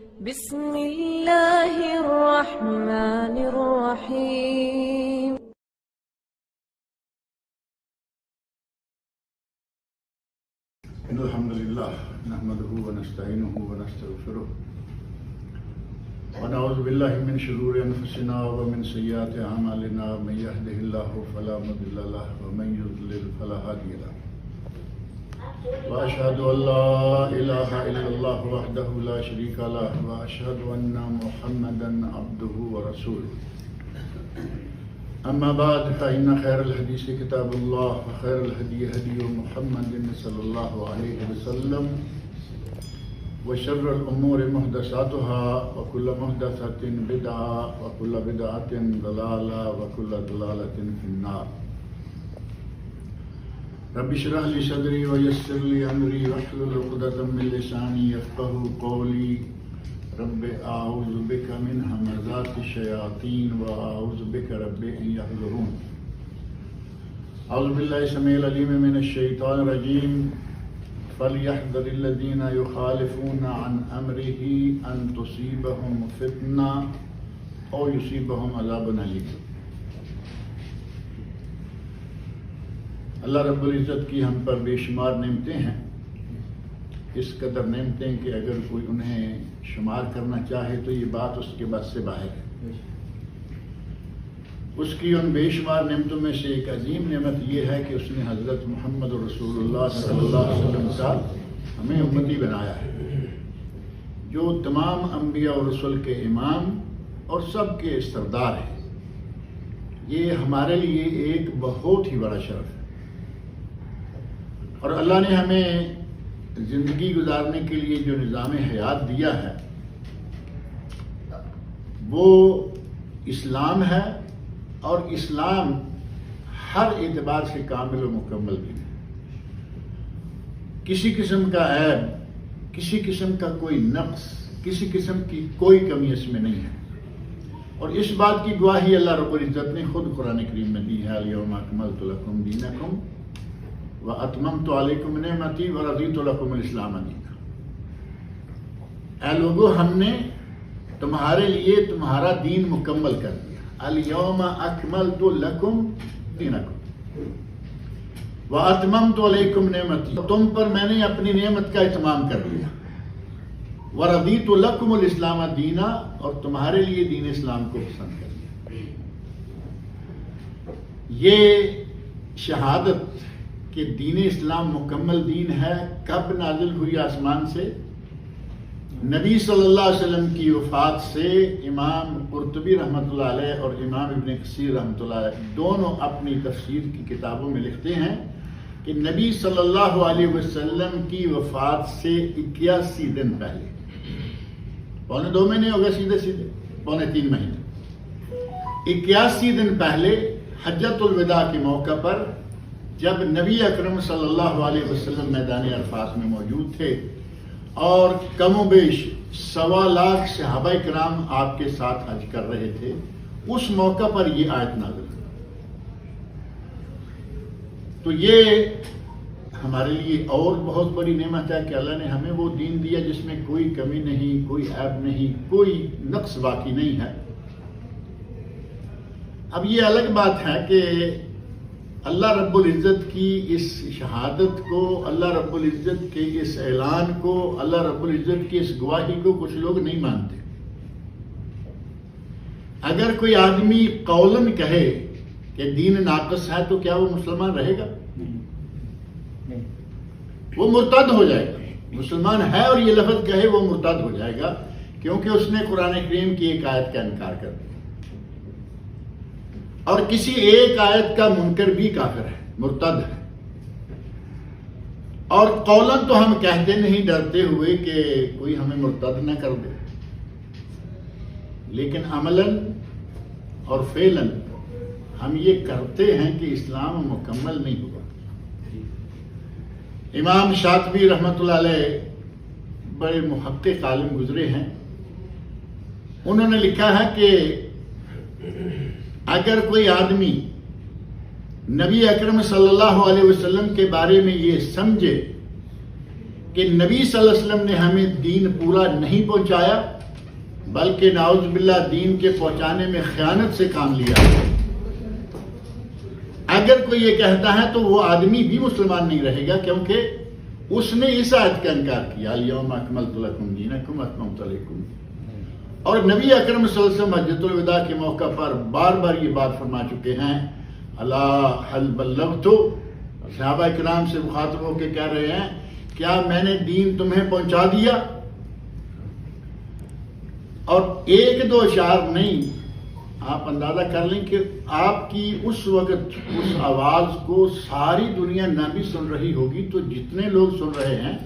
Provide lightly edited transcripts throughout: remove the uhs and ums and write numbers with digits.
بسم اللہ الرحمن الرحیم. إن الحمد لله نحمده ونستعينه ونستغفره ونعوذ بالله من شرور أنفسنا ومن سيئات أعمالنا من يهده الله فلا مضل له ومن يضلل فلا هادي له وأشهد أن لا إله إلا الله وحده لا شريك له وأشهد أن محمدا عبده ورسوله. أما بعد فإن خير الحديث كتاب الله وخير الهدي هدي محمد صلى الله عليه وسلم وشر الأمور محدثاتها وكل محدثة بدعة وكل بدعة ضلالة وكل ضلالة في النار. رب اشرح لي صدري ويسر لي أمري واحلل عقدة من لساني يفقهوا قولي. رب اعوذ بك من همزات الشياطين واعوذ بك رب ان يحضرون. اعوذ بالله السميع العليم من الشيطان الرجيم. فليحذر الذين يخالفون عن امره ان تصيبهم فتنة او يصيبهم عذاب أليم. اللہ رب العزت کی ہم پر بے شمار نعمتیں ہیں، اس قدر نعمتیں کہ اگر کوئی انہیں شمار کرنا چاہے تو یہ بات اس کے بس سے باہر ہے. اس کی ان بے شمار نعمتوں میں سے ایک عظیم نعمت یہ ہے کہ اس نے حضرت محمد رسول اللہ صلی اللہ علیہ وسلم کا ہمیں امتی بنایا ہے، جو تمام انبیاء اور رسول کے امام اور سب کے سردار ہیں. یہ ہمارے لیے ایک بہت ہی بڑا شرف ہے، اور اللہ نے ہمیں زندگی گزارنے کے لیے جو نظام حیات دیا ہے وہ اسلام ہے، اور اسلام ہر اعتبار سے کامل و مکمل دین ہے. کسی قسم کا عیب، کسی قسم کا کوئی نقص، کسی قسم کی کوئی کمی اس میں نہیں ہے. اور اس بات کی گواہی اللہ رب العزت نے خود قرآن کریم میں دی ہے. الیوم اکملت لکم دینکم وَأَتْمَمْتُ عَلَيْكُمْ نِعْمَتِي وَرَضِيتُ لَكُمُ الْإِسْلَامَ دِينًا. اے لوگو، ہم نے تمہارے لیے تمہارا دین مکمل کر دیا. الْيَوْمَ أَكْمَلْتُ لَكُمْ دِينَكُمْ وَأَتْمَمْتُ عَلَيْكُمْ نِعْمَتِي. تم پر میں نے اپنی نعمت کا اتمام کر دیا. وَرَضِيتُ لَكُمُ الْإِسْلَامَ دِينًا، اور تمہارے لیے دین اسلام کو پسند کر دیا. یہ شہادت کہ دین اسلام مکمل دین ہے کب نازل ہوئی آسمان سے؟ نبی صلی اللہ علیہ وسلم کی وفات سے. امام قرطبی رحمۃ اللہ علیہ اور امام ابن کثیر رحمۃ اللہ علیہ دونوں اپنی تفسیر کی کتابوں میں لکھتے ہیں کہ نبی صلی اللہ علیہ وسلم کی وفات سے 81 دن پہلے، پونے 2 مہینے ہو گئے، سیدھے پونے 3 مہینے، 81 دن پہلے حجۃ الوداع کے موقع پر جب نبی اکرم صلی اللہ علیہ وسلم میدان عرفات میں موجود تھے اور کم و بیش 1.25 لاکھ صحابہ کرام آپ کے ساتھ حج کر رہے تھے، اس موقع پر یہ آیت نازل ہوئی. تو یہ ہمارے لیے اور بہت بڑی نعمت ہے کہ اللہ نے ہمیں وہ دین دیا جس میں کوئی کمی نہیں، کوئی عیب نہیں، کوئی نقص باقی نہیں ہے. اب یہ الگ بات ہے کہ اللہ رب العزت کی اس شہادت کو، اللہ رب العزت کے اس اعلان کو، اللہ رب العزت کی اس گواہی کو کچھ لوگ نہیں مانتے. اگر کوئی آدمی قولاً کہے کہ دین ناقص ہے تو کیا وہ مسلمان رہے گا؟ وہ مرتد ہو جائے گا. مسلمان ہے اور یہ لفظ کہے وہ مرتد ہو جائے گا، کیونکہ اس نے قرآن کریم کی ایک آیت کا انکار کر دیا. اور کسی ایک آیت کا منکر بھی کافر ہے، مرتد ہے. اور قولاً تو ہم کہتے نہیں ڈرتے ہوئے کہ کوئی ہمیں مرتد نہ کر دے، لیکن عملاً اور فعلاً ہم یہ کرتے ہیں کہ اسلام مکمل نہیں ہوا. امام شاطبی رحمۃ اللہ علیہ بڑے محقق عالم گزرے ہیں. انہوں نے لکھا ہے کہ اگر کوئی آدمی نبی اکرم صلی اللہ علیہ وسلم کے بارے میں یہ سمجھے کہ نبی صلی اللہ علیہ وسلم نے ہمیں دین پورا نہیں پہنچایا، بلکہ نعوذ باللہ دین کے پہنچانے میں خیانت سے کام لیا۔ اگر کوئی یہ کہتا ہے تو وہ آدمی بھی مسلمان نہیں رہے گا، کیونکہ اس نے اس آیت کا انکار کیا، الیوم اکملت لکم دینکم واتممت علیکم۔ اور نبی اکرم صلی اللہ علیہ وسلم حجۃ الوداع کے موقع پر بار بار یہ بات فرما چکے ہیں، الا هل بلغت، صحابہ کرام سے مخاطب ہو کے کہہ رہے ہیں کیا میں نے دین تمہیں پہنچا دیا؟ اور ایک دو اشعار نہیں، آپ اندازہ کر لیں کہ آپ کی اس وقت اس آواز کو ساری دنیا نہ بھی سن رہی ہوگی تو جتنے لوگ سن رہے ہیں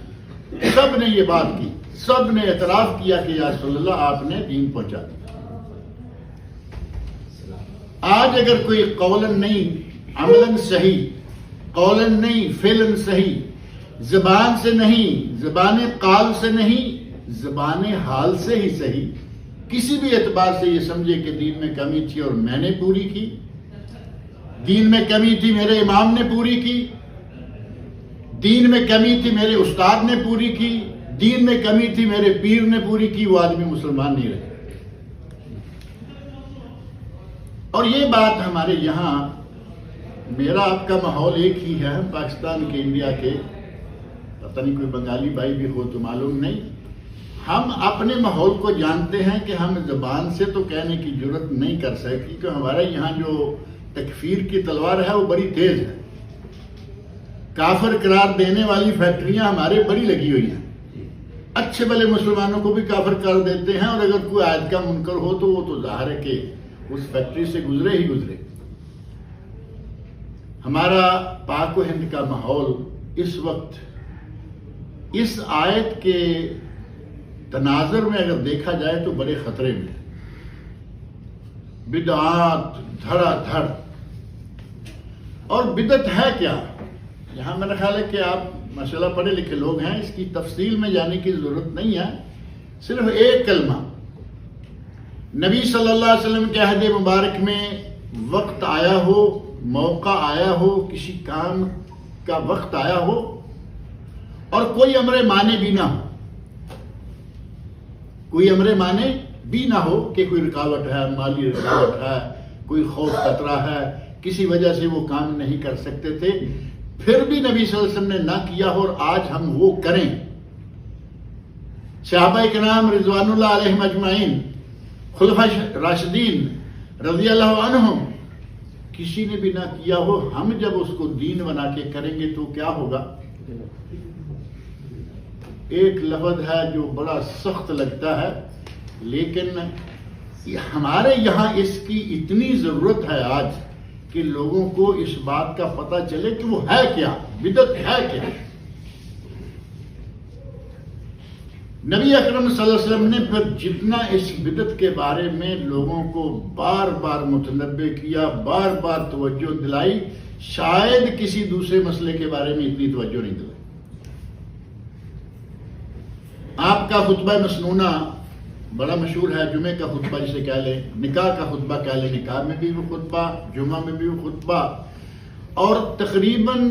سب نے یہ بات کی، سب نے اعتراف کیا کہ یا رسول اللہ آپ نے دین پہنچا دیا۔ آج اگر کوئی قولاً نہیں عملاً صحیح، قولاً نہیں فعلاً صحیح، زبان سے نہیں، زبان قال سے نہیں، زبان حال سے ہی صحیح، کسی بھی اعتبار سے یہ سمجھے کہ دین میں کمی تھی اور میں نے پوری کی، دین میں کمی تھی میرے امام نے پوری کی، دین میں کمی تھی میرے استاد نے پوری کی، دین میں کمی تھی میرے پیر نے پوری کی، وہ آدمی مسلمان نہیں رہے۔ اور یہ بات ہمارے یہاں، میرا آپ کا ماحول ایک ہی ہے، ہم پاکستان کے، انڈیا کے، پتہ نہیں کوئی بنگالی بھائی بھی ہو تو معلوم نہیں، ہم اپنے ماحول کو جانتے ہیں کہ ہم زبان سے تو کہنے کی جرت نہیں کر سکتے، کیونکہ ہمارے یہاں جو تکفیر کی تلوار ہے وہ بڑی تیز ہے، کافر قرار دینے والی فیکٹریاں ہمارے بڑی لگی ہوئی ہیں، اچھے بھلے مسلمانوں کو بھی کافر قرار دیتے ہیں، اور اگر کوئی آیت کا منکر ہو تو وہ تو ظاہر ہے کہ اس فیکٹری سے گزرے ہی گزرے۔ ہمارا پاک و ہند کا ماحول اس وقت اس آیت کے تناظر میں اگر دیکھا جائے تو بڑے خطرے میں، بدعات دھڑا دھڑ۔ اور بدعت ہے کیا؟ یہاں میرا خیال ہے کہ آپ ماشاءاللہ پڑھے لکھے لوگ ہیں، اس کی تفصیل میں جانے کی ضرورت نہیں ہے، صرف ایک کلمہ، نبی صلی اللہ علیہ وسلم کے عہد مبارک میں وقت آیا ہو، موقع آیا ہو، کسی کام کا وقت آیا ہو اور کوئی امر مانے بھی نہ ہو، کوئی امر مانے بھی نہ ہو کہ کوئی رکاوٹ ہے، مالی رکاوٹ ہے، کوئی خوف خطرہ ہے، کسی وجہ سے وہ کام نہیں کر سکتے تھے، پھر بھی نبی صلی اللہ علیہ وسلم نے نہ کیا ہو اور آج ہم وہ کریں۔ صحابہ کرام رضوان اللہ علیہم اجمعین، خلفاء راشدین رضی اللہ عنہم، کسی نے بھی نہ کیا ہو، ہم جب اس کو دین بنا کے کریں گے تو کیا ہوگا؟ ایک لفظ ہے جو بڑا سخت لگتا ہے، لیکن ہمارے یہاں اس کی اتنی ضرورت ہے آج کہ لوگوں کو اس بات کا پتہ چلے کہ وہ ہے کیا، بدعت ہے کیا۔ نبی اکرم صلی اللہ علیہ وسلم نے پھر جتنا اس بدعت کے بارے میں لوگوں کو بار بار متنبہ کیا، بار بار توجہ دلائی، شاید کسی دوسرے مسئلے کے بارے میں اتنی توجہ نہیں دلائی۔ آپ کا خطبہ مسنونہ بڑا مشہور ہے، جمعے کا خطبہ جسے کہہ لیں، نکاح کا خطبہ کہہ لیں، نکاح میں بھی وہ خطبہ، جمعہ میں بھی وہ خطبہ، اور تقریباً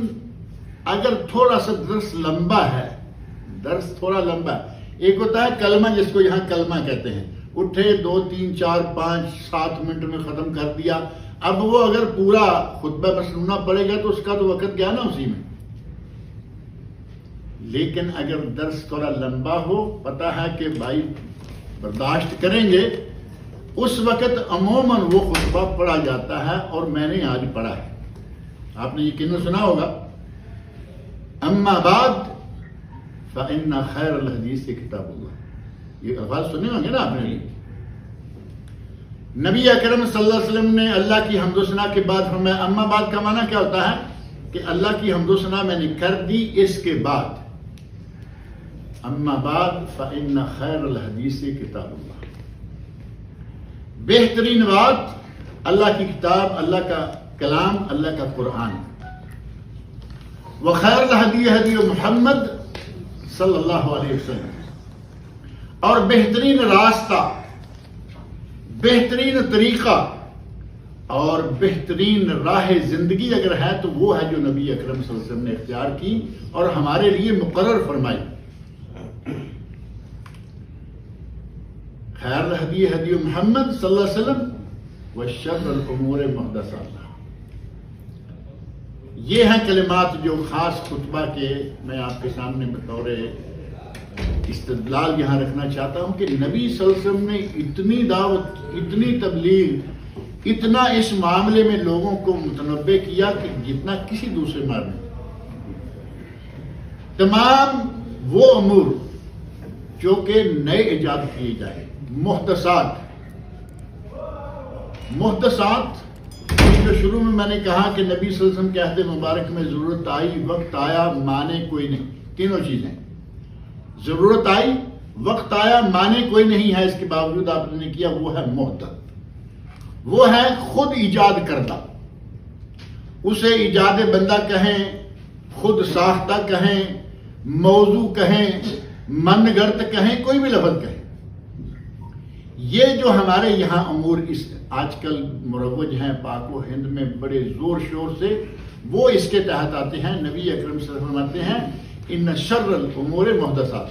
اگر تھوڑا سا درس لمبا ہے، درس تھوڑا لمبا ہے، ایک ہوتا ہے کلمہ جس کو یہاں کلمہ کہتے ہیں، اٹھے 2 3 4 5 7 منٹ میں ختم کر دیا، اب وہ اگر پورا خطبہ مسنونہ پڑے گا تو اس کا تو وقت گیا نا اسی میں۔ لیکن اگر درس تھوڑا لمبا ہو، پتہ ہے کہ بھائی برداشت کریں گے، اس وقت عموماً وہ خطبہ پڑھا جاتا ہے، اور میں نے آج پڑھا ہے، آپ نے یقیناً سنا ہوگا، اما بعد فإن خیر الحدیث کتاب اللہ، یہ الفاظ سنے ہوں گے نا آپ نے۔ نبی اکرم صلی اللہ علیہ وسلم نے اللہ کی حمد و ثنا کے بعد فرمایا، اما بعد کا معنی کیا ہوتا ہے کہ اللہ کی حمد و ثنا میں نے کر دی، اس کے بعد، اما بعد فإن خیر الحدیث کتاب اللہ، بہترین بات اللہ کی کتاب، اللہ کا کلام، اللہ کا قرآن، وخیر الہدی ہدی محمد صلی اللہ علیہ وسلم، اور بہترین راستہ، بہترین طریقہ اور بہترین راہ زندگی اگر ہے تو وہ ہے جو نبی اکرم صلی اللہ علیہ وسلم نے اختیار کی اور ہمارے لیے مقرر فرمائی۔ خیر الہدی ہدی محمد صلی اللہ علیہ وسلم وشر الامور محدثاتها. یہ ہیں کلمات جو خاص خطبہ کے میں آپ کے سامنے بطور استدلال یہاں رکھنا چاہتا ہوں کہ نبی صلی اللہ علیہ وسلم نے اتنی دعوت، اتنی تبلیغ، اتنا اس معاملے میں لوگوں کو متنبع کیا کہ جتنا کسی دوسرے مار میں. تمام وہ امور جو کہ نئے ایجاد کیے جائیں، محدثات جو شروع میں نے کہا کہ نبی صلی اللہ علیہ وسلم کے عہد مبارک میں ضرورت آئی، وقت آیا، مانے کوئی نہیں. تینوں چیزیں، ضرورت آئی، وقت آیا، مانے کوئی نہیں ہے، اس کے باوجود آپ نے کیا، وہ ہے محدث، وہ ہے خود ایجاد کردہ. اسے ایجاد بندہ کہیں، خود ساختہ کہیں، موضوع کہیں، من گرد کہیں، کوئی بھی لفظ کہیں. یہ جو ہمارے یہاں امور اس آج کل مروج ہیں پاک و ہند میں بڑے زور شور سے، وہ اس کے تحت آتے ہیں. نبی اکرم صلی اللہ علیہ وسلم فرماتے ہیں ان شر الامور محدثات.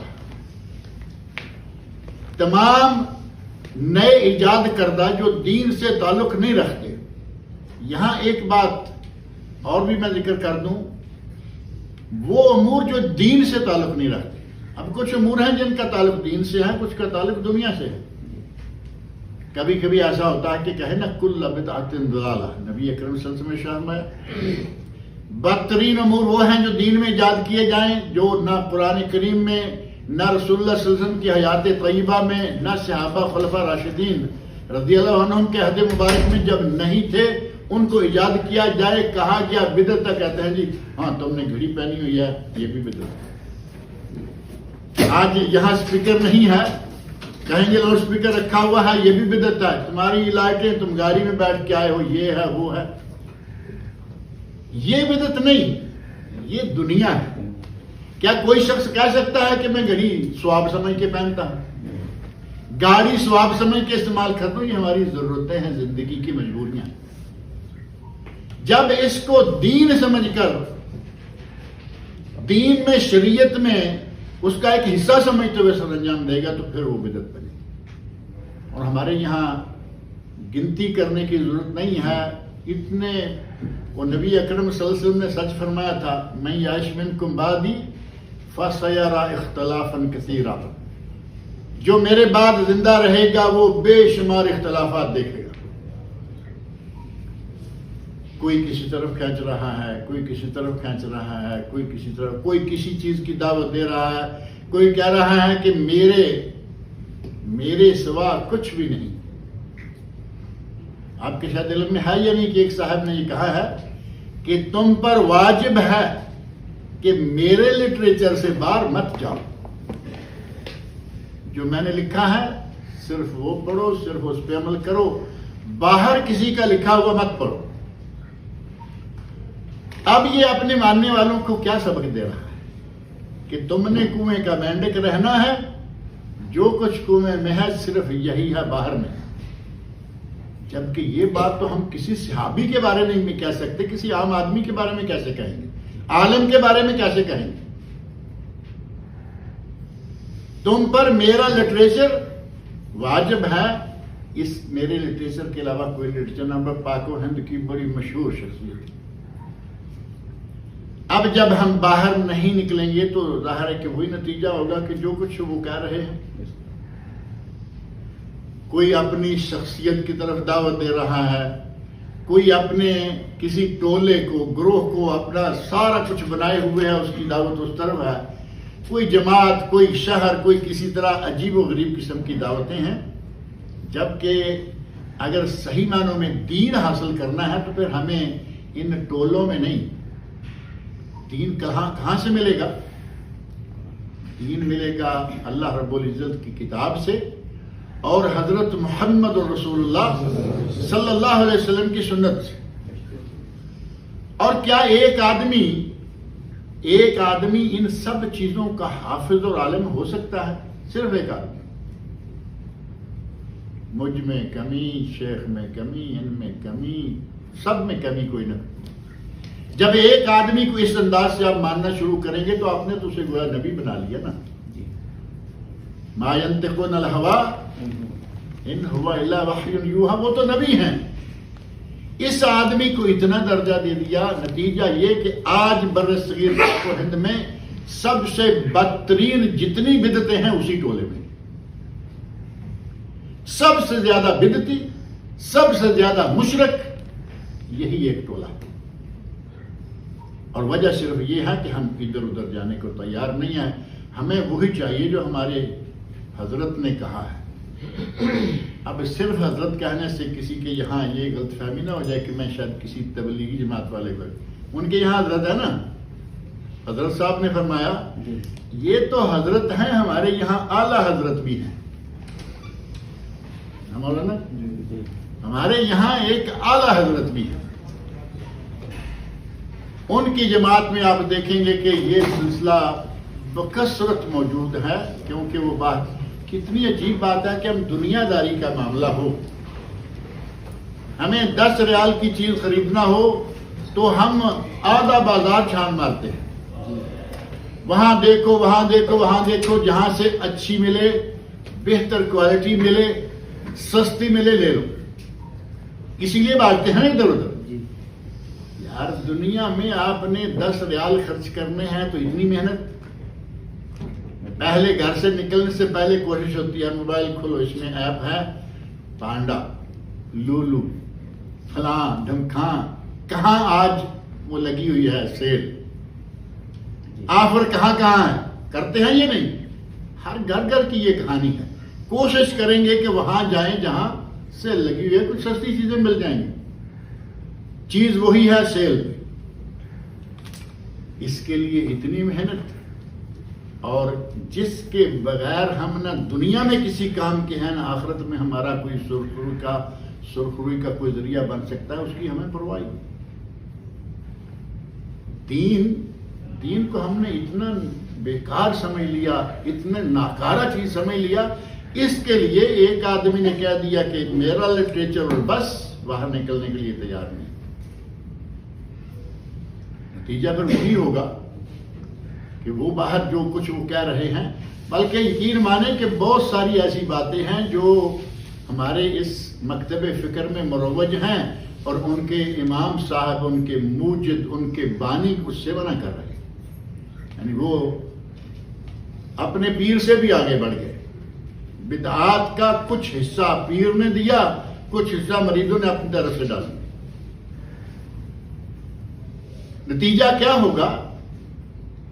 تمام نئے ایجاد کردہ جو دین سے تعلق نہیں رکھتے. یہاں ایک بات اور بھی میں ذکر کر دوں، وہ امور جو دین سے تعلق نہیں رکھتے. اب کچھ امور ہیں جن کا تعلق دین سے ہے، کچھ کا تعلق دنیا سے ہے. کبھی کبھی ایسا ہوتا ہے کہ کہے نا کل بدعۃ ضلالہ. نبی اکرم صلی اللہ علیہ وسلم شرم ہے بدترین امور وہ ہیں جو دین میں ایجاد کیے جائیں، جو نہ قرآن کریم میں، نہ رسول اللہ صلی اللہ علیہ وسلم کی حیات طیبہ میں، نہ صحابہ خلفاء راشدین رضی اللہ عنہم کے عہد مبارک میں جب نہیں تھے، ان کو ایجاد کیا جائے. کہا گیا بدعت، کہتے ہیں جی ہاں تم نے گھڑی پہنی ہوئی ہے، یہ بھی بدعت. آج یہاں اسپیکر نہیں ہے، کہیں گے لاؤڈ اسپیکر رکھا ہوا ہے، یہ بھی بدعت ہے. تمہاری لائٹیں، تم گاڑی میں بیٹھ کے آئے ہو، یہ ہے وہ ہے. یہ بدعت نہیں، یہ دنیا ہے. کیا کوئی شخص کہہ سکتا ہے کہ میں گھڑی ثواب سمجھ کے پہنتا ہوں، گاڑی ثواب سمجھ کے استعمال کرتا ہوں؟ یہ ہماری ضرورتیں ہیں، زندگی کی مجبوریاں. جب اس کو دین سمجھ کر دین میں، شریعت میں اس کا ایک حصہ سمجھتے ہوئے سر انجام دے گا تو پھر وہ بدعت بنے گی. اور ہمارے یہاں گنتی کرنے کی ضرورت نہیں ہے. اتنے وہ نبی اکرم صلی اللہ علیہ وسلم نے سچ فرمایا تھا من یعش منکم بعدی فسیری اختلافا کثیرا. جو میرے بعد زندہ رہے گا وہ بے شمار اختلافات دیکھے گا. کوئی کسی طرف کھینچ رہا ہے، کوئی کسی طرف کھینچ رہا ہے، کوئی کسی طرف، کوئی کسی چیز کی دعوت دے رہا ہے، کوئی کہہ رہا ہے کہ میرے سوا کچھ بھی نہیں. آپ کے شاید علم میں ہے یا نہیں کہ ایک صاحب نے یہ کہا ہے کہ تم پر واجب ہے کہ میرے لٹریچر سے باہر مت جاؤ. جو میں نے لکھا ہے صرف وہ پڑھو، صرف اس پہ عمل کرو، باہر کسی کا لکھا ہوا مت پڑھو. اب یہ اپنے ماننے والوں کو کیا سبق دے رہا ہے کہ تم نے کنویں کا مینڈک رہنا ہے، جو کچھ کنویں میں ہے صرف یہی ہے باہر میں. جبکہ یہ بات تو ہم کسی صحابی کے بارے میں نہیں کہہ سکتے، کسی عام آدمی کے بارے میں کیسے کہیں گے، عالم کے بارے میں کیسے کہیں گے. تم پر میرا لٹریچر واجب ہے. اس میرے لٹریچر کے علاوہ کوئی لٹریچر نمبر پاک و ہند کی بڑی مشہور شخصیت. اب جب ہم باہر نہیں نکلیں گے تو ظاہر ہے کہ وہی نتیجہ ہوگا کہ جو کچھ وہ کہہ رہے ہیں. کوئی اپنی شخصیت کی طرف دعوت دے رہا ہے، کوئی اپنے کسی ٹولے کو، گروہ کو اپنا سارا کچھ بنائے ہوئے ہے، اس کی دعوت اس طرف ہے. کوئی جماعت، کوئی شہر، کوئی کسی طرح عجیب و غریب قسم کی دعوتیں ہیں. جبکہ اگر صحیح معنوں میں دین حاصل کرنا ہے تو پھر ہمیں ان ٹولوں میں نہیں. دین کہاں سے ملے گا؟ دین ملے گا اللہ رب العزت کی کتاب سے اور حضرت محمد رسول اللہ صلی اللہ علیہ وسلم کی سنت سے. اور کیا ایک آدمی ان سب چیزوں کا حافظ اور عالم ہو سکتا ہے؟ صرف ایک آدمی. مجھ میں کمی، شیخ میں کمی، ان میں کمی، سب میں کمی کوئی نہ. جب ایک آدمی کو اس انداز سے آپ ماننا شروع کریں گے تو آپ نے تو اسے گویا نبی بنا لیا نا. ما ينطق عن الهوى ان هو الا وحی یوحی، وہ تو نبی ہیں. اس آدمی کو اتنا درجہ دے دیا. نتیجہ یہ کہ آج بر صغیر پاک و ہند میں سب سے بدترین جتنی بدعتیں ہیں اسی ٹولے میں. سب سے زیادہ بدعتی، سب سے زیادہ مشرک یہی ایک ٹولہ ہے. اور وجہ صرف یہ ہے کہ ہم ادھر ادھر جانے کو تیار نہیں ہیں. ہمیں وہی چاہیے جو ہمارے حضرت نے کہا ہے. اب صرف حضرت کہنے سے کسی کے یہاں یہ غلط فہمی نہ ہو جائے کہ میں شاید کسی تبلیغی جماعت والے کو، ان کے یہاں حضرت ہے نا، حضرت صاحب نے فرمایا یہ تو حضرت ہیں، ہمارے یہاں اعلیٰ حضرت بھی ہیں. مولانا ہمارے یہاں ایک اعلیٰ حضرت بھی ہے. ان کی جماعت میں آپ دیکھیں گے کہ یہ سلسلہ بکثرت موجود ہے. کیونکہ وہ بات کتنی عجیب بات ہے کہ ہم دنیا داری کا معاملہ ہو، ہمیں 10 ریال کی چیز خریدنا ہو تو ہم آدھا بازار چھان مارتے ہیں. وہاں دیکھو وہاں دیکھو وہاں دیکھو، جہاں سے اچھی ملے، بہتر کوالٹی ملے، سستی ملے لے لو. اسی لیے بھاگتے ہیں ادھر ادھر. یار دنیا میں آپ نے 10 ریال خرچ کرنے ہیں تو اتنی محنت. پہلے گھر سے نکلنے سے پہلے کوشش ہوتی ہے موبائل کھولو، اس میں ایپ ہے پانڈا، لولو، فلاں ڈھمکھاں، کہاں آج وہ لگی ہوئی ہے سیل، آفر کہاں کہاں ہے. کرتے ہیں یہ نہیں؟ ہر گھر گھر کی یہ کہانی ہے. کوشش کریں گے کہ وہاں جائیں جہاں سیل لگی ہوئی ہے، کچھ سستی چیزیں مل جائیں گی. چیز وہی ہے سیل پہ. اس کے لیے اتنی محنت، اور جس کے بغیر ہم نہ دنیا میں کسی کام کے ہیں نہ آخرت میں ہمارا کوئی سرخروئی کا کوئی ذریعہ بن سکتا ہے، اس کی ہمیں پرواہ. دین کو ہم نے اتنا بیکار سمجھ لیا، اتنا ناکارہ چیز سمجھ لیا. اس کے لیے ایک آدمی نے کہہ دیا کہ میرا لٹریچر اور بس، باہر نکلنے کے لیے تیار نہیں. نتیجہ پھر وہی ہوگا کہ وہ باہر جو کچھ وہ کہہ رہے ہیں، بلکہ یقین مانے کہ بہت ساری ایسی باتیں ہیں جو ہمارے اس مکتب فکر میں مروج ہیں، اور ان کے امام صاحب، ان کے موجد، ان کے بانی اس سے منع کر رہے ہیں. یعنی وہ اپنے پیر سے بھی آگے بڑھ گئے. بدعات کا کچھ حصہ پیر نے دیا، کچھ حصہ مریدوں نے اپنی طرف سے ڈالا. نتیجہ کیا ہوگا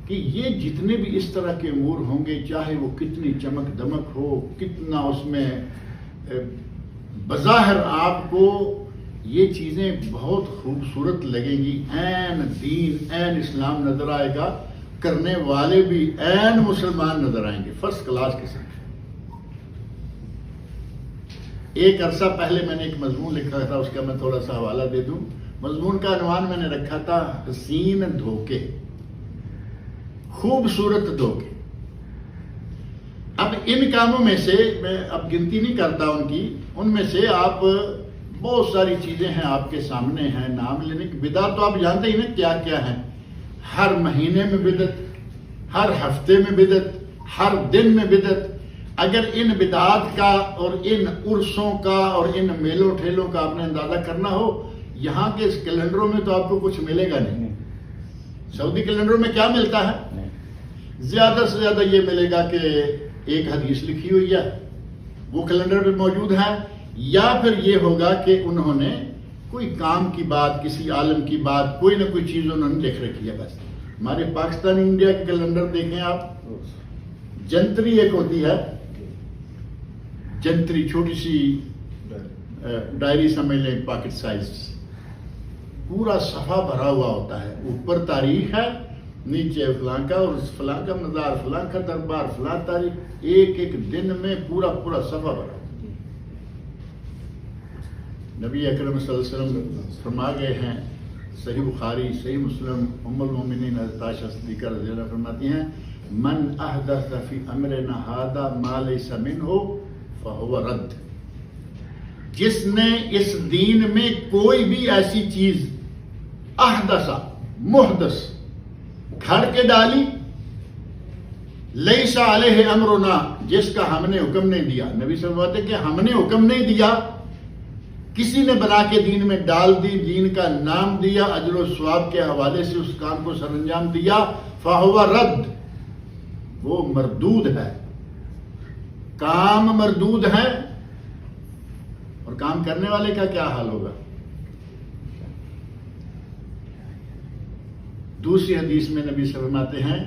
کہ یہ جتنے بھی اس طرح کے امور ہوں گے، چاہے وہ کتنی چمک دمک ہو، کتنا اس میں بظاہر آپ کو یہ چیزیں بہت خوبصورت لگیں گی، عین دین، عین اسلام نظر آئے گا، کرنے والے بھی عین مسلمان نظر آئیں گے، فرسٹ کلاس قسم. ایک عرصہ پہلے میں نے ایک مضمون لکھا تھا، اس کا میں تھوڑا سا حوالہ دے دوں. مضمون کا عنوان میں نے رکھا تھا حسین دھوکے، خوبصورت دھوکے. اب ان کاموں میں سے میں اب گنتی نہیں کرتا ان میں سے آپ بہت ساری چیزیں ہیں آپ کے سامنے ہیں. نام لینے کی بدعت تو آپ جانتے ہی نا کیا کیا ہے. ہر مہینے میں بدعت، ہر ہفتے میں بدعت، ہر دن میں بدعت. اگر ان بدعات کا اور ان عرسوں کا اور ان میلوں ٹھیلوں کا آپ نے اندازہ کرنا ہو، یہاں کے اس کیلنڈروں میں تو آپ کو کچھ ملے گا نہیں. سعودی کیلنڈروں میں کیا ملتا ہے؟ زیادہ سے زیادہ یہ ملے گا کہ ایک حدیث لکھی ہوئی ہے، وہ کیلنڈر پہ موجود ہے، یا پھر یہ ہوگا کہ انہوں نے کوئی کام کی بات، کسی عالم کی بات، کوئی نہ کوئی چیز انہوں نے لکھ رکھی ہے. بس ہمارے پاکستان انڈیا کے کیلنڈر دیکھیں آپ، جنتری ایک ہوتی ہے، جنتری چھوٹی سی ڈائری سمجھ لیں، پاکٹ سائز، پورا صفحہ بھرا ہوا ہوتا ہے. اوپر تاریخ ہے، نیچے فلاں کا اور فلاں کا مزار، فلاں کا دربار، فلاں تاریخ، ایک ایک دن میں پورا صفحہ بھرا. نبی اکرم صلی اللہ علیہ وسلم فرما گئے ہیں، صحیح بخاری، صحیح مسلم، ام المومنین حضرت عائشہ صدیقہ رضی اللہ عنہا فرماتی ہیں، من احدث فی امرنا ھذا ما لیس منہ فہو رد. جس نے اس دین میں کوئی بھی ایسی چیز احدث، محدث، کھڑ کے ڈالی، لیس علیہ امرنا، جس کا ہم نے حکم نہیں دیا. نبی صلی اللہ علیہ وسلم کہ ہم نے حکم نہیں دیا، کسی نے بنا کے دین میں ڈال دی، دین کا نام دیا، اجر و ثواب کے حوالے سے اس کام کو سر انجام دیا، فَهُوَ رد، وہ مردود ہے. کام مردود ہے. اور کام کرنے والے کا کیا حال ہوگا؟ دوسری حدیث میں نبی صلی اللہ علیہ وسلم فرماتے ہیں،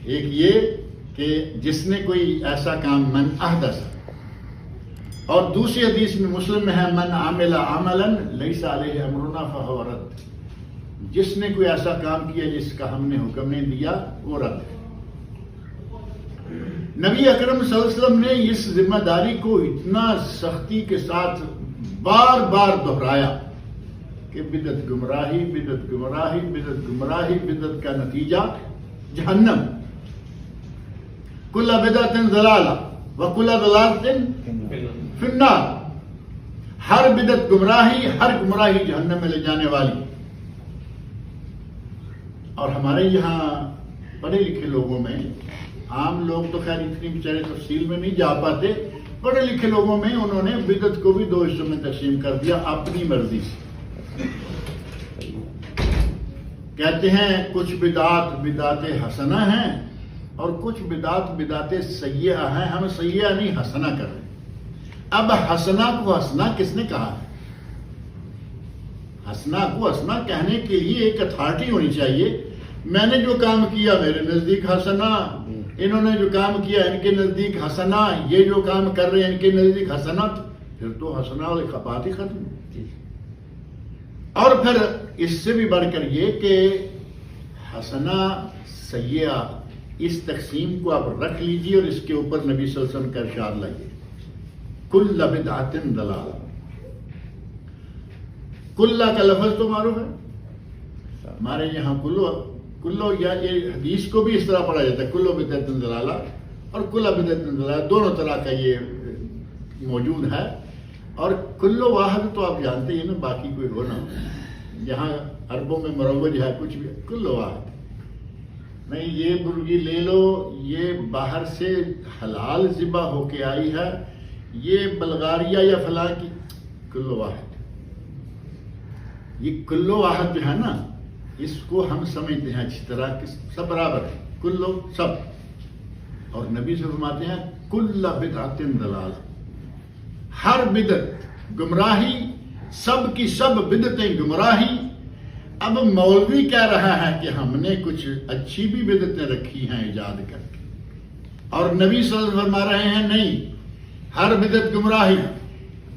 ایک یہ کہ جس نے کوئی ایسا کام من احدث، اور دوسری حدیث میں مسلم میں ہے من عامل عملا لیس علیہ امرنا فہو رد، جس نے کوئی ایسا کام کیا جس کا ہم نے حکم نہیں دیا وہ رد ہے. نبی اکرم صلی اللہ علیہ وسلم نے اس ذمہ داری کو اتنا سختی کے ساتھ بار بار دہرایا کہ بدعت گمراہی، بدعت گمراہی، بدعت گمراہی، بدعت کا نتیجہ جہنم. کل بدعت ضلالہ وکل ضلالۃ فی النار، ہر بدعت گمراہی، ہر گمراہی جہنم میں لے جانے والی. اور ہمارے یہاں پڑھے لکھے لوگوں میں، عام لوگ تو خیر اتنی بیچارے تفصیل میں نہیں جا پاتے، پڑھے لکھے لوگوں میں انہوں نے بدعت کو بھی دو حصوں میں تقسیم کر دیا اپنی مرضی سے. کہتے ہیں کچھ بدعات بدعت حسنہ ہیں اور کچھ بدعات بدعت سیئہ ہیں، ہم سیئہ نہیں حسنہ کر رہے ہیں. اب حسنہ کو حسنہ کس نے کہا ہے؟ حسنہ کو حسنہ کہنے کے لیے ایک اتھارٹی ہونی چاہیے. میں نے جو کام کیا میرے نزدیک حسنہ، انہوں نے جو کام کیا ان کے نزدیک حسنہ، یہ جو کام کر رہے ہیں ان کے نزدیک حسنت، پھر تو حسنہ والے بات ہی ختم. اور پھر اس سے بھی بڑھ کر یہ کہ حسنہ سیئہ، اس تقسیم کو آپ رکھ لیجئے اور اس کے اوپر نبی صلی اللہ علیہ وسلم کا ارشاد لائیے، کل بدعت ضلالہ. کلہ کا لفظ تو معروف ہے ہمارے یہاں، کلو یا یہ حدیث کو بھی اس طرح پڑھا جاتا ہے، کلو بدعت ضلالہ اور کلہ بدعت ضلالہ، دونوں طرح کا یہ موجود ہے. اور کلو واحد تو آپ جانتے ہیں نا، باقی کوئی ہو نہ ہو، یہاں عربوں میں مروج ہے کچھ بھی، کلو واحد نہیں. یہ مرغی لے لو، یہ باہر سے حلال ذبح ہو کے آئی ہے، یہ بلغاریہ یا فلاں کی، کلو واحد. یہ کلو واحد جو ہے نا، اس کو ہم سمجھتے ہیں اچھی طرح کہ سب برابر ہے، کلو سب. اور نبی سے فرماتے ہیں کل بدعت ضلالہ، ہر بدعت گمراہی، سب کی سب بدعتیں گمراہی. اب مولوی کہہ رہا ہے کہ ہم نے کچھ اچھی بھی بدعتیں رکھی ہیں ایجاد کر کے، اور نبی صلی اللہ علیہ وسلم فرما رہے ہیں نہیں، ہر بدعت گمراہی.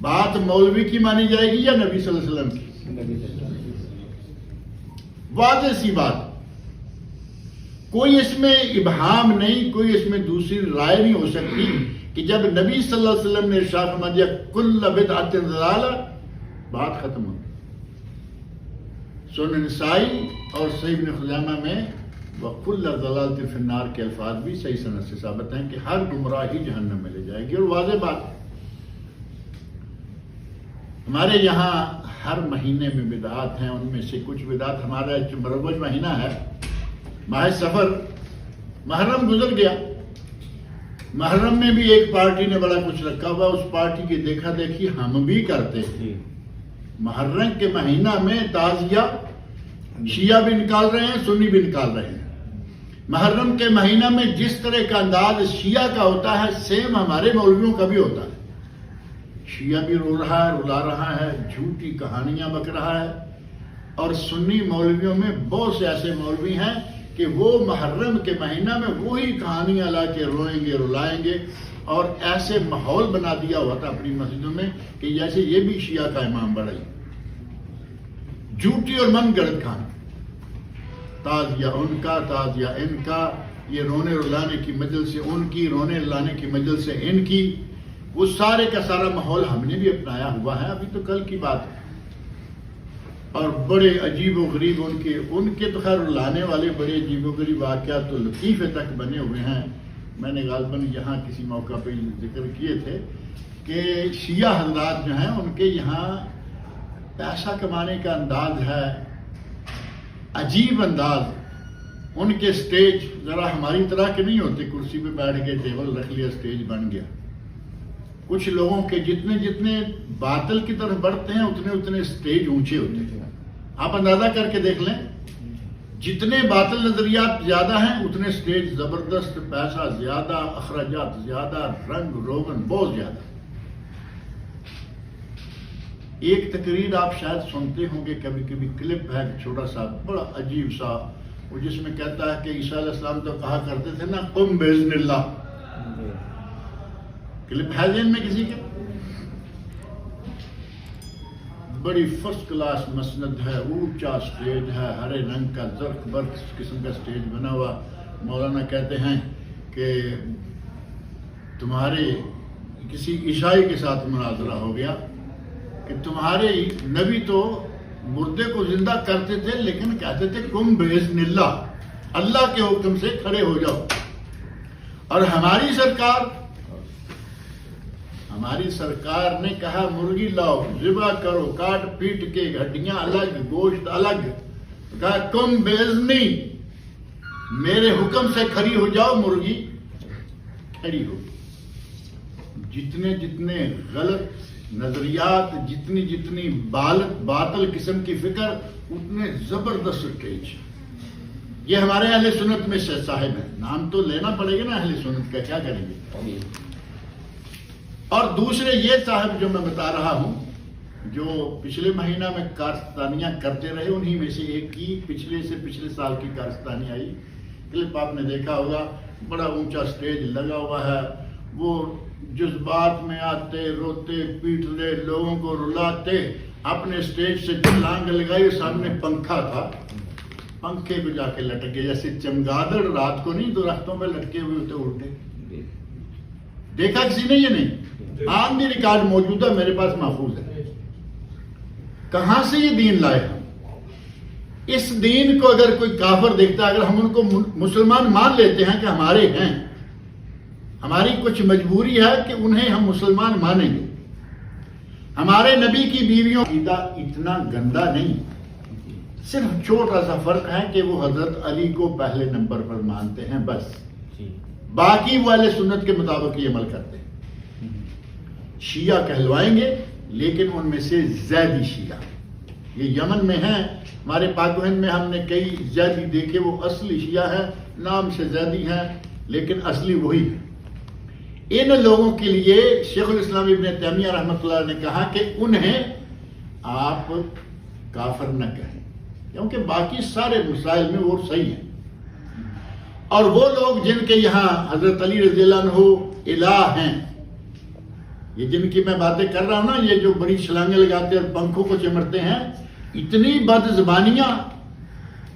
بات مولوی کی مانی جائے گی یا نبی صلی اللہ علیہ وسلم کی؟ واضح سی بات، کوئی اس میں ابہام نہیں، کوئی اس میں دوسری رائے نہیں ہو سکتی کہ جب نبی صلی اللہ علیہ وسلم نے ارشاد فرما دیا کل بدعت ضلالہ، بات ختم ہو. سنن نسائی اور صحیح ابن خزیمہ میں وَكُلَّ ضَلَالَةٍ فِي النَّارِ کے الفاظ بھی صحیح سند سے ثابت ہیں کہ ہر گمراہی جہنم میں لے جائے گی. اور واضح بات، ہمارے یہاں ہر مہینے میں بدعات ہیں، ان میں سے کچھ بدعات، ہمارا جو مروج مہینہ ہے ماہ سفر، محرم گزر گیا، محرم میں بھی ایک پارٹی نے بڑا کچھ رکھا ہوا، اس پارٹی کی دیکھا دیکھی ہم بھی کرتے ہیں. محرم کے مہینہ میں تعزیہ شیعہ بھی نکال رہے ہیں، سنی بھی نکال رہے ہیں. محرم کے مہینہ میں جس طرح کا انداز شیعہ کا ہوتا ہے، سیم ہمارے مولویوں کا بھی ہوتا ہے. شیعہ بھی رو رہا ہے، رلا رہا ہے، جھوٹی کہانیاں بک رہا ہے. اور سنی مولویوں میں بہت سے ایسے مولوی ہیں کہ وہ محرم کے مہینہ میں وہی کہانیاں لا کے روئیں گے، رلائیں گے، اور ایسے ماحول بنا دیا ہوا تھا اپنی مسجدوں میں کہ جیسے یہ بھی شیعہ کا امام بڑھائی. جھوٹی اور من گڑت کھانا، تعزیہ ان کا، تعزیہ ان کا، یہ رونے رلانے کی مجلس سے ان کی، رونے رلانے کی مجلس سے ان کی، وہ سارے کا سارا ماحول ہم نے بھی اپنایا ہوا ہے. ابھی تو کل کی بات ہے. اور بڑے عجیب و غریب ان کے تو خیر لانے والے بڑے عجیب و غریب واقعات تو لطیفے تک بنے ہوئے ہیں. میں نے غالباً یہاں کسی موقع پہ ذکر کیے تھے کہ شیعہ حضرات جو ہیں ان کے یہاں پیسہ کمانے کا انداز ہے عجیب انداز. ان کے سٹیج ذرا ہماری طرح کے نہیں ہوتے، کرسی پہ بیٹھ کے ٹیبل رکھ لیا سٹیج بن گیا. کچھ لوگوں کے جتنے جتنے باطل کی طرف بڑھتے ہیں اتنے اتنے سٹیج اونچے ہوتے ہیں. آپ اندازہ کر کے دیکھ لیں، جتنے باطل نظریات زیادہ ہیں اتنے سٹیج زبردست، پیسہ زیادہ، اخراجات زیادہ، رنگ روغن بہت زیادہ. ایک تقریر آپ شاید سنتے ہوں گے کبھی کبھی، کلپ ہے چھوٹا سا بڑا عجیب سا، وہ جس میں کہتا ہے کہ عیسیٰ علیہ السلام تو کہا کرتے تھے نا قم باذن اللہ. کلپ ہے ذہن میں کسی کے؟ بڑی فرسٹ کلاس مسند ہے، اونچا سٹیج ہے، ہرے رنگ کا زرق برق قسم کا سٹیج بنا ہوا. مولانا کہتے ہیں کہ تمہارے کسی عیسائی کے ساتھ مناظرہ ہو گیا کہ تمہارے نبی تو مردے کو زندہ کرتے تھے لیکن کہتے تھے قم باذن اللہ، اللہ کے حکم سے کھڑے ہو جاؤ. اور ہماری سرکار نے کہا مرغی لاؤ، ذبح کرو، کاٹ پیٹ کے ہڈیاں الگ، گوشت الگ، کہا قم باذنی، میرے حکم سے کھڑی ہو جاؤ. مرغی کھڑی ہو. جتنے جتنے غلط نظریات، جتنی جتنی باطل قسم کی فکر، اتنے زبردست سٹیج. یہ ہمارے اہل سنت میں سے صاحب ہیں، نام تو لینا پڑے گا نا اہل سنت کا، کیا کریں گے. اور دوسرے یہ صاحب جو میں بتا رہا ہوں جو پچھلے مہینہ میں کارستانیاں کرتے رہے، انہی میں سے ایک کی پچھلے سال کی کارستانی آئی. کلپ آپ نے دیکھا ہوگا، بڑا اونچا سٹیج لگا ہوا ہے. وہ جذبات میں آتے، روتے پیٹتے، لوگوں کو رلاتے، اپنے سٹیج سے چھلانگ لگائی. سامنے پنکھا تھا، پنکھے کو جا کے لٹک گئے، جیسے چمگادڑ رات کو نہیں درختوں پہ لٹکے ہوئے ہوتے الٹے. دیکھا کسی نے؟ یہ نہیں، آن دی ریکارڈ موجود ہے، میرے پاس محفوظ ہے. کہاں سے یہ دین لائے ہم؟ اس دین کو اگر کوئی کافر دیکھتا ہے، اگر ہم ان کو مسلمان مان لیتے ہیں کہ ہمارے ہیں، ہماری کچھ مجبوری ہے کہ انہیں ہم مسلمان مانیں گے. ہمارے نبی کی بیویوں کا اتنا گندا نہیں، صرف چھوٹا سا فرق ہے کہ وہ حضرت علی کو پہلے نمبر پر مانتے ہیں بس، باقی وہ اہل سنت کے مطابق یہ عمل کرتے ہیں. شیعہ کہلوائیں گے لیکن ان میں سے زیدی شیعہ، یہ یمن میں ہیں، ہمارے پاک و ہند میں ہم نے کئی زیدی دیکھے، وہ اصلی شیعہ ہیں، نام سے زیدی ہیں لیکن اصلی وہی ہے. ان لوگوں کے لیے شیخ الاسلام ابن تیمیہ رحمۃ اللہ نے کہا کہ انہیں آپ کافر نہ کہیں، کیونکہ باقی سارے مسائل میں وہ صحیح ہیں. اور وہ لوگ جن کے یہاں حضرت علی رضی اللہ عنہ الہ ہیں، یہ جن کی میں باتیں کر رہا ہوں نا، یہ جو بڑی چھلانگیں لگاتے اور پنکھوں کو چمڑتے ہیں، اتنی بد زبانیاں.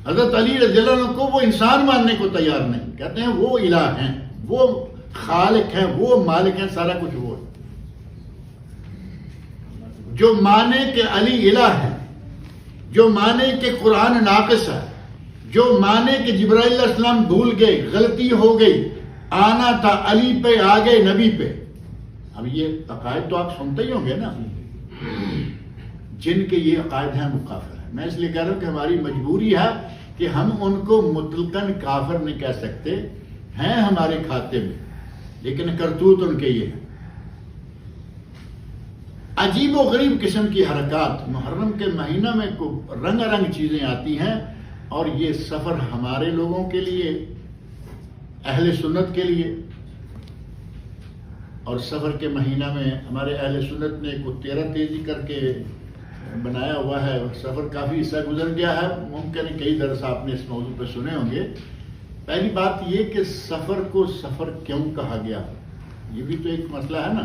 حضرت علی رضی اللہ عنہ کو وہ انسان ماننے کو تیار نہیں، کہتے ہیں وہ الہ ہیں، وہ خالق ہیں، وہ مالک ہیں، سارا کچھ وہ ہے. جو مانے کہ علی الہ ہے، جو مانے کہ قرآن ناقص ہے، جو مانے کہ جبرائیل علیہ السلام بھول گئے، غلطی ہو گئی، آنا تھا علی پہ، آ گئے نبی پہ. اب یہ عقائد تو آپ سنتے ہی ہوں گے نا، جن کے یہ عقائد ہیں وہ کافر ہیں. میں اس لیے کہہ رہا ہوں کہ ہماری مجبوری ہے کہ ہم ان کو مطلقاً کافر نہیں کہہ سکتے، ہیں ہمارے کھاتے میں لیکن کرتوت ان کے یہ ہے. عجیب و غریب قسم کی حرکات محرم کے مہینہ میں رنگ رنگ چیزیں آتی ہیں، اور یہ سفر ہمارے لوگوں کے لیے، اہل سنت کے لیے. اور سفر کے مہینہ میں ہمارے اہل سنت نے کو 13 تیزی کر کے بنایا ہوا ہے. سفر کافی حصہ گزر گیا ہے، ممکن ہے کئی درس آپ نے اس موضوع پہ سنے ہوں گے. پہلی بات یہ کہ سفر کو سفر کیوں کہا گیا، یہ بھی تو ایک مسئلہ ہے نا.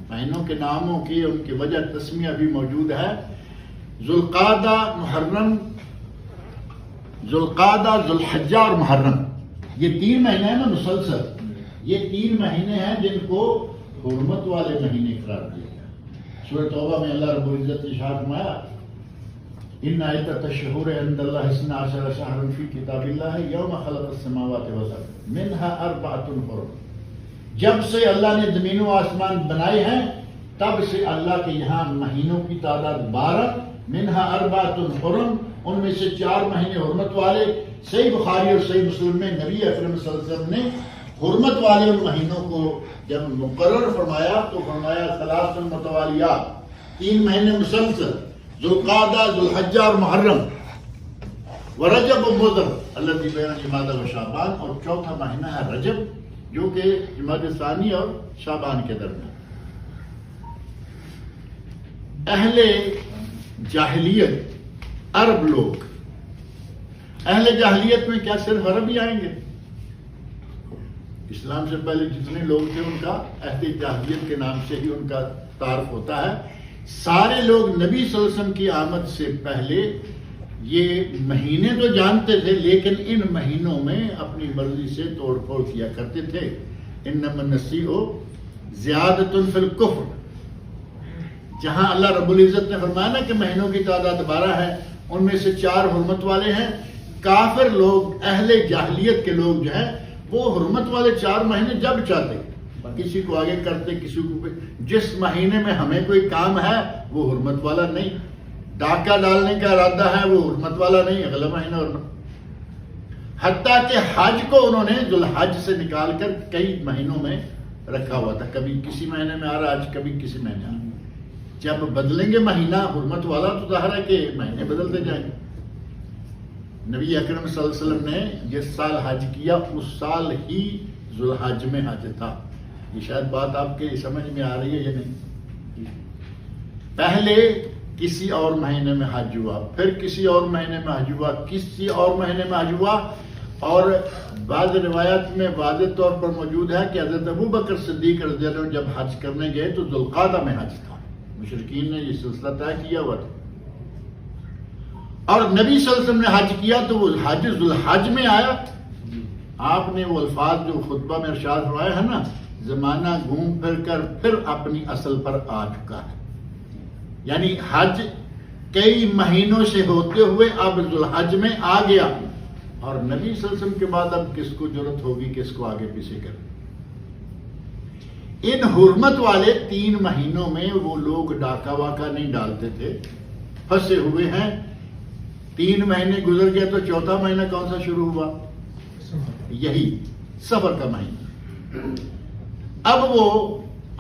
مہینوں کے ناموں کی ان کی وجہ تسمیہ بھی موجود ہے. ذوالقعدہ، محرم، ذوالقعدہ، ذوالحجہ اور محرم، یہ 3 مہینے ہیں نا مسلسل. یہ 3 مہینے ہیں جن کو حرمت والے مہینے قرار دیا گیا. سورۃ توبہ میں اللہ رب العزت نے ارشاد فرمایا ان عدۃ الشہور عند اللہ 12 شہرا فی کتاب اللہ یوم خلق السماوات والارض منها 4 حرم. جب سے اللہ نے زمین و آسمان بنائے ہیں تب سے اللہ کے یہاں مہینوں کی تعداد 12 منہا اربعۃ حرم، ان میں سے 4 مہینے حرمت والے۔ صحیح بخاری اور صحیح مسلم میں نبی اکرم صلی اللہ علیہ وسلم نے حرمت والے ان مہینوں کو جب مقرر فرمایا تو فرمایا ثلاث متوالیات، 3 مہینے مسلسل، ذوالقعدہ، ذوالحجہ اور محرم، ورجب و مضر الذی بین جمادی و شعبان، اور چوتھا مہینہ ہے رجب جو کہ جمادی ثانی اور شعبان کے درمیان۔ اہل جاہلیت عرب لوگ، اہل جاہلیت میں کیا صرف عرب ہی آئیں گے؟ اسلام سے پہلے جتنے لوگ تھے ان کا اہل جاہلیت کے نام سے ہی ان کا تعارف ہوتا ہے۔ سارے لوگ نبی صلی اللہ علیہ وسلم کی آمد سے پہلے یہ مہینے تو جانتے تھے، لیکن ان مہینوں میں اپنی مرضی سے توڑ پھوڑ کیا کرتے تھے۔ انما النسیء زیادۃ فی الکفر، جہاں اللہ رب العزت نے فرمایا نا کہ مہینوں کی تعداد 12 ہے، ان میں سے 4 حرمت والے ہیں۔ کافر لوگ، اہل جاہلیت کے لوگ جو ہیں وہ حرمت والے 4 مہینے جب چاہتے، کسی کو آگے کرتے، کسی کو جس مہینے میں ہمیں کوئی کام ہے وہ حرمت والا نہیں، ڈاکہ ڈالنے کا ارادہ ہے وہ حرمت والا نہیں، اگلا مہینہ حرمت۔ حتیٰ کہ حج کو انہوں نے ذوالحج سے نکال کر کئی مہینوں میں رکھا ہوا تھا، کبھی کسی مہینے میں آ رہا حج، کبھی کسی مہینے آ رہا۔ جب بدلیں گے مہینہ حرمت والا تو ظاہر ہے کہ مہینے بدلتے جائیں گے۔ نبی اکرم صلی اللہ علیہ وسلم نے جس سال حج کیا اس سال ہی ذوالحج میں حج تھا۔ یہ شاید بات آپ کے سمجھ میں آ رہی ہے یا نہیں؟ پہلے کسی اور مہینے میں حج ہوا، پھر کسی اور مہینے میں حج ہوا، کسی اور مہینے میں حج ہوا، اور بعض روایات میں واضح طور پر موجود ہے کہ حضرت ابوبکر صدیق رضی اللہ عنہ جب حج کرنے گئے تو ذوالقعدہ میں حج تھا، مشرکین نے یہ سلسلہ طے کیا ہوا تھا، اور نبی صلی اللہ علیہ وسلم نے حج کیا تو وہ حج ذوالحج میں آیا۔ آپ نے وہ الفاظ جو خطبہ میں ارشاد فرمایا ہے نا، زمانہ گھوم پھر کر پھر اپنی اصل پر آ چکا ہے، یعنی حج کئی مہینوں سے ہوتے ہوئے اب ذوالحج میں آ گیا، اور نبی صلی اللہ علیہ وسلم کے بعد اب کس کو جرأت ہوگی کس کو آگے پیچھے کرے۔ ان حرمت والے 3 مہینوں میں وہ لوگ ڈاکہ واکہ نہیں ڈالتے تھے، پھنسے ہوئے ہیں۔ 3 مہینے گزر گئے تو چوتھا مہینہ کون سا شروع ہوا؟ یہی سفر کا مہینہ۔ اب وہ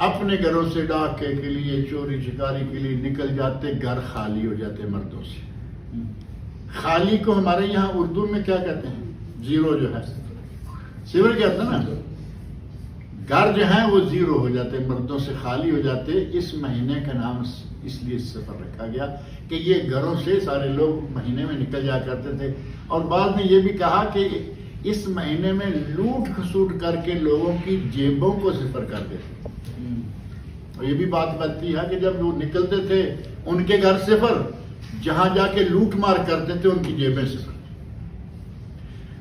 اپنے گھروں سے ڈاکے کے لیے، چوری چکاری کے لیے نکل جاتے، گھر خالی ہو جاتے مردوں سے۔ خالی کو ہمارے یہاں اردو میں کیا کہتے ہیں؟ زیرو جو ہے، صفر کہتے ہیں نا، گھر جو ہیں وہ زیرو ہو جاتے، مردوں سے خالی ہو جاتے۔ اس مہینے کا نام اس لیے سفر رکھا گیا کہ یہ گھروں سے سارے لوگ مہینے میں نکل جا کرتے تھے، اور بعد میں یہ بھی کہا کہ اس مہینے میں لوٹ کھسوٹ کر کے لوگوں کی جیبوں کو صفر کر دیتے، اور یہ بھی بات بنتی ہے کہ جب وہ نکلتے تھے ان کے گھر صفر، جہاں جا کے لوٹ مار کرتے تھے ان کی جیبیں صفر۔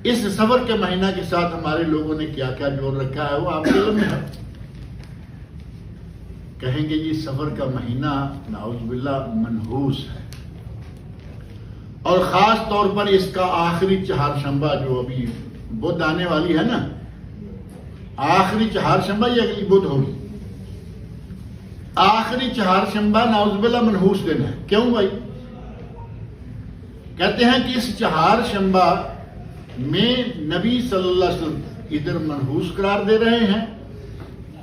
اس سفر کے مہینہ کے ساتھ ہمارے لوگوں نے کیا کیا جوڑ رکھا ہے وہ آپ کے علم میں ہے۔ کہیں گے یہ سفر کا مہینہ نعوذ باللہ منحوس ہے، اور خاص طور پر اس کا آخری چہارشنبہ جو ابھی بدھ آنے والی ہے نا، آخری چہارشنبہ یہ اگلی بدھ ہوگی، آخری چہارشنبہ نعوذ باللہ منحوس دن ہے۔ کیوں بھائی؟ کہتے ہیں کہ اس چہارشنبہ میں نبی صلی اللہ علیہ وسلم ادھر منحوس قرار دے رہے ہیں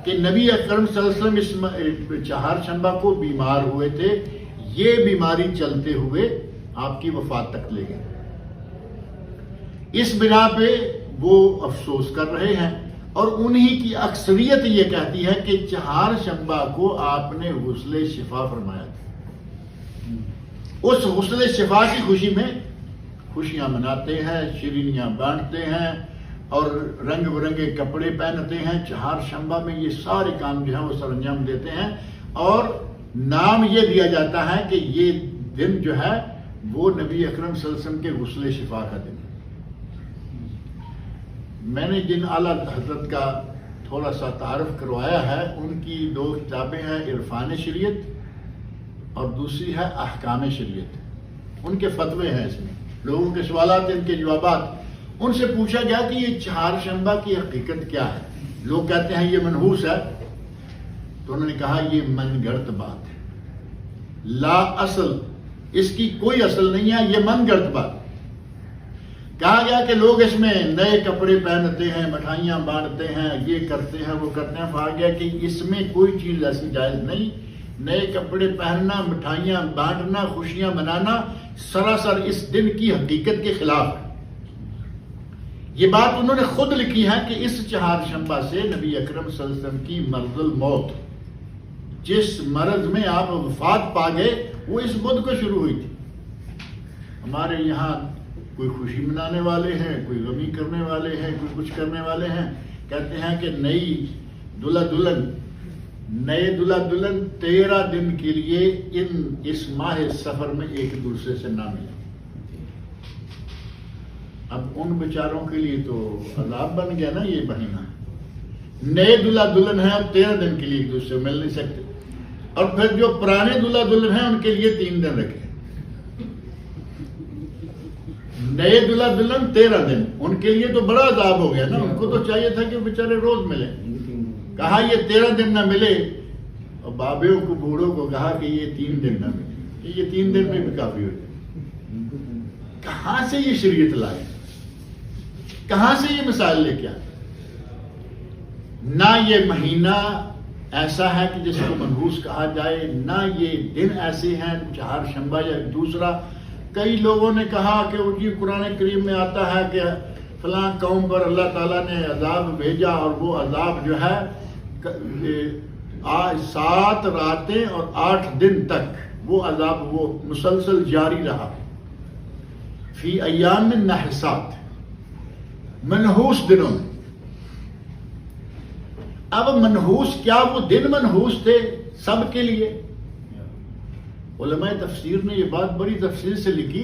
کہ نبی اکرم صلی اللہ علیہ وسلم اس چہارشنبہ کو بیمار ہوئے تھے، یہ بیماری چلتے ہوئے آپ کی وفات تک لے گئے۔ اس بنا پہ وہ افسوس کر رہے ہیں، اور انہی کی اکثریت یہ کہتی ہے کہ چہارشنبہ کو آپ نے غسل شفا فرمایا تھا۔ اس غسل شفا کی خوشی میں خوشیاں مناتے ہیں، شیرینیاں بانٹتے ہیں، اور رنگ برنگے کپڑے پہنتے ہیں۔ چہارشنبہ میں یہ سارے کام جو ہیں وہ سر انجام دیتے ہیں، اور نام یہ دیا جاتا ہے کہ یہ دن جو ہے وہ نبی اکرم صلی اللہ علیہ وسلم کے غسل شفا کا دن ہے۔ میں نے جن اعلیٰ حضرت کا تھوڑا سا تعارف کروایا ہے ان کی 2 کتابیں ہیں، عرفان شریعت اور دوسری ہے احکام شریعت۔ ان کے فتوے ہیں، اس میں لوگوں کے سوالات، ان کے جوابات۔ ان سے پوچھا گیا کہ یہ چہارشنبہ کی حقیقت کیا ہے؟ لوگ کہتے ہیں یہ منحوس ہے، تو انہوں نے کہا یہ من گھڑت بات ہے، لا اصل اس کی کوئی اصل نہیں ہے، یہ من گڑت بات۔ کہا گیا کہ لوگ اس میں نئے کپڑے پہنتے ہیں، مٹھائیاں بانٹتے ہیں، یہ کرتے ہیں وہ کرتے ہیں۔ کہا گیا کہ اس میں کوئی چیز ایسی جائز نہیں۔ نئے کپڑے پہننا، مٹھائیاں بانٹنا، خوشیاں منانا سراسر اس دن کی حقیقت کے خلاف ہے۔ یہ بات انہوں نے خود لکھی ہے کہ اس چہارشنبہ سے نبی اکرم صلی اللہ علیہ وسلم کی مرض الموت، جس مرض میں آپ وفات پا گئے، وہ اس بدھ کو شروع ہوئی تھی۔ ہمارے یہاں کوئی خوشی منانے والے ہیں، کوئی غمی کرنے والے ہیں، کوئی کچھ کرنے والے ہیں، کہتے ہیں کہ نئے دلہا دلہن 13 دن کے لیے اس ماہ سفر میں ایک دوسرے سے نہ ملے۔ اب ان بیچاروں کے لیے تو عذاب بن گیا نا یہ مہینہ۔ نئے دلہا دلہن ہیں، اب 13 دن کے لیے ایک دوسرے سے مل نہیں سکتے، اور پھر جو پرانے دلہا دلہن ہیں ان کے لیے 3 دن رکھے۔ نئے دلہا دلہن 13 دن، ان کے لیے تو بڑا عذاب ہو گیا نا، ان کو تو چاہیے تھا کہ بیچارے روز ملے۔ کہا یہ 13 دن نہ ملے، اور بابیوں کو بوڑھوں کو کہا کہ یہ 3 دن نہ ملے، یہ 3 دن میں بھی کافی ہو جائے۔ کہاں سے یہ شریعت لائے؟ کہاں سے یہ مثال لے کے آئے؟ نہ یہ مہینہ ایسا ہے کہ جس کو منحوس کہا جائے، نہ یہ دن ایسے ہیں چہارشنبہ یا دوسرا۔ کئی لوگوں نے کہا کہ یہ قرآن کریم میں آتا ہے کہ فلاں قوم پر اللہ تعالیٰ نے عذاب بھیجا، اور وہ عذاب جو ہے 7 راتیں اور 8 دن تک وہ عذاب وہ مسلسل جاری رہا، فی ایام نحسات، منحوس دنوں میں۔ اب منحوس کیا وہ دن منحوس تھے سب کے لیے؟ علماء تفسیر نے یہ بات بڑی تفصیل سے لکھی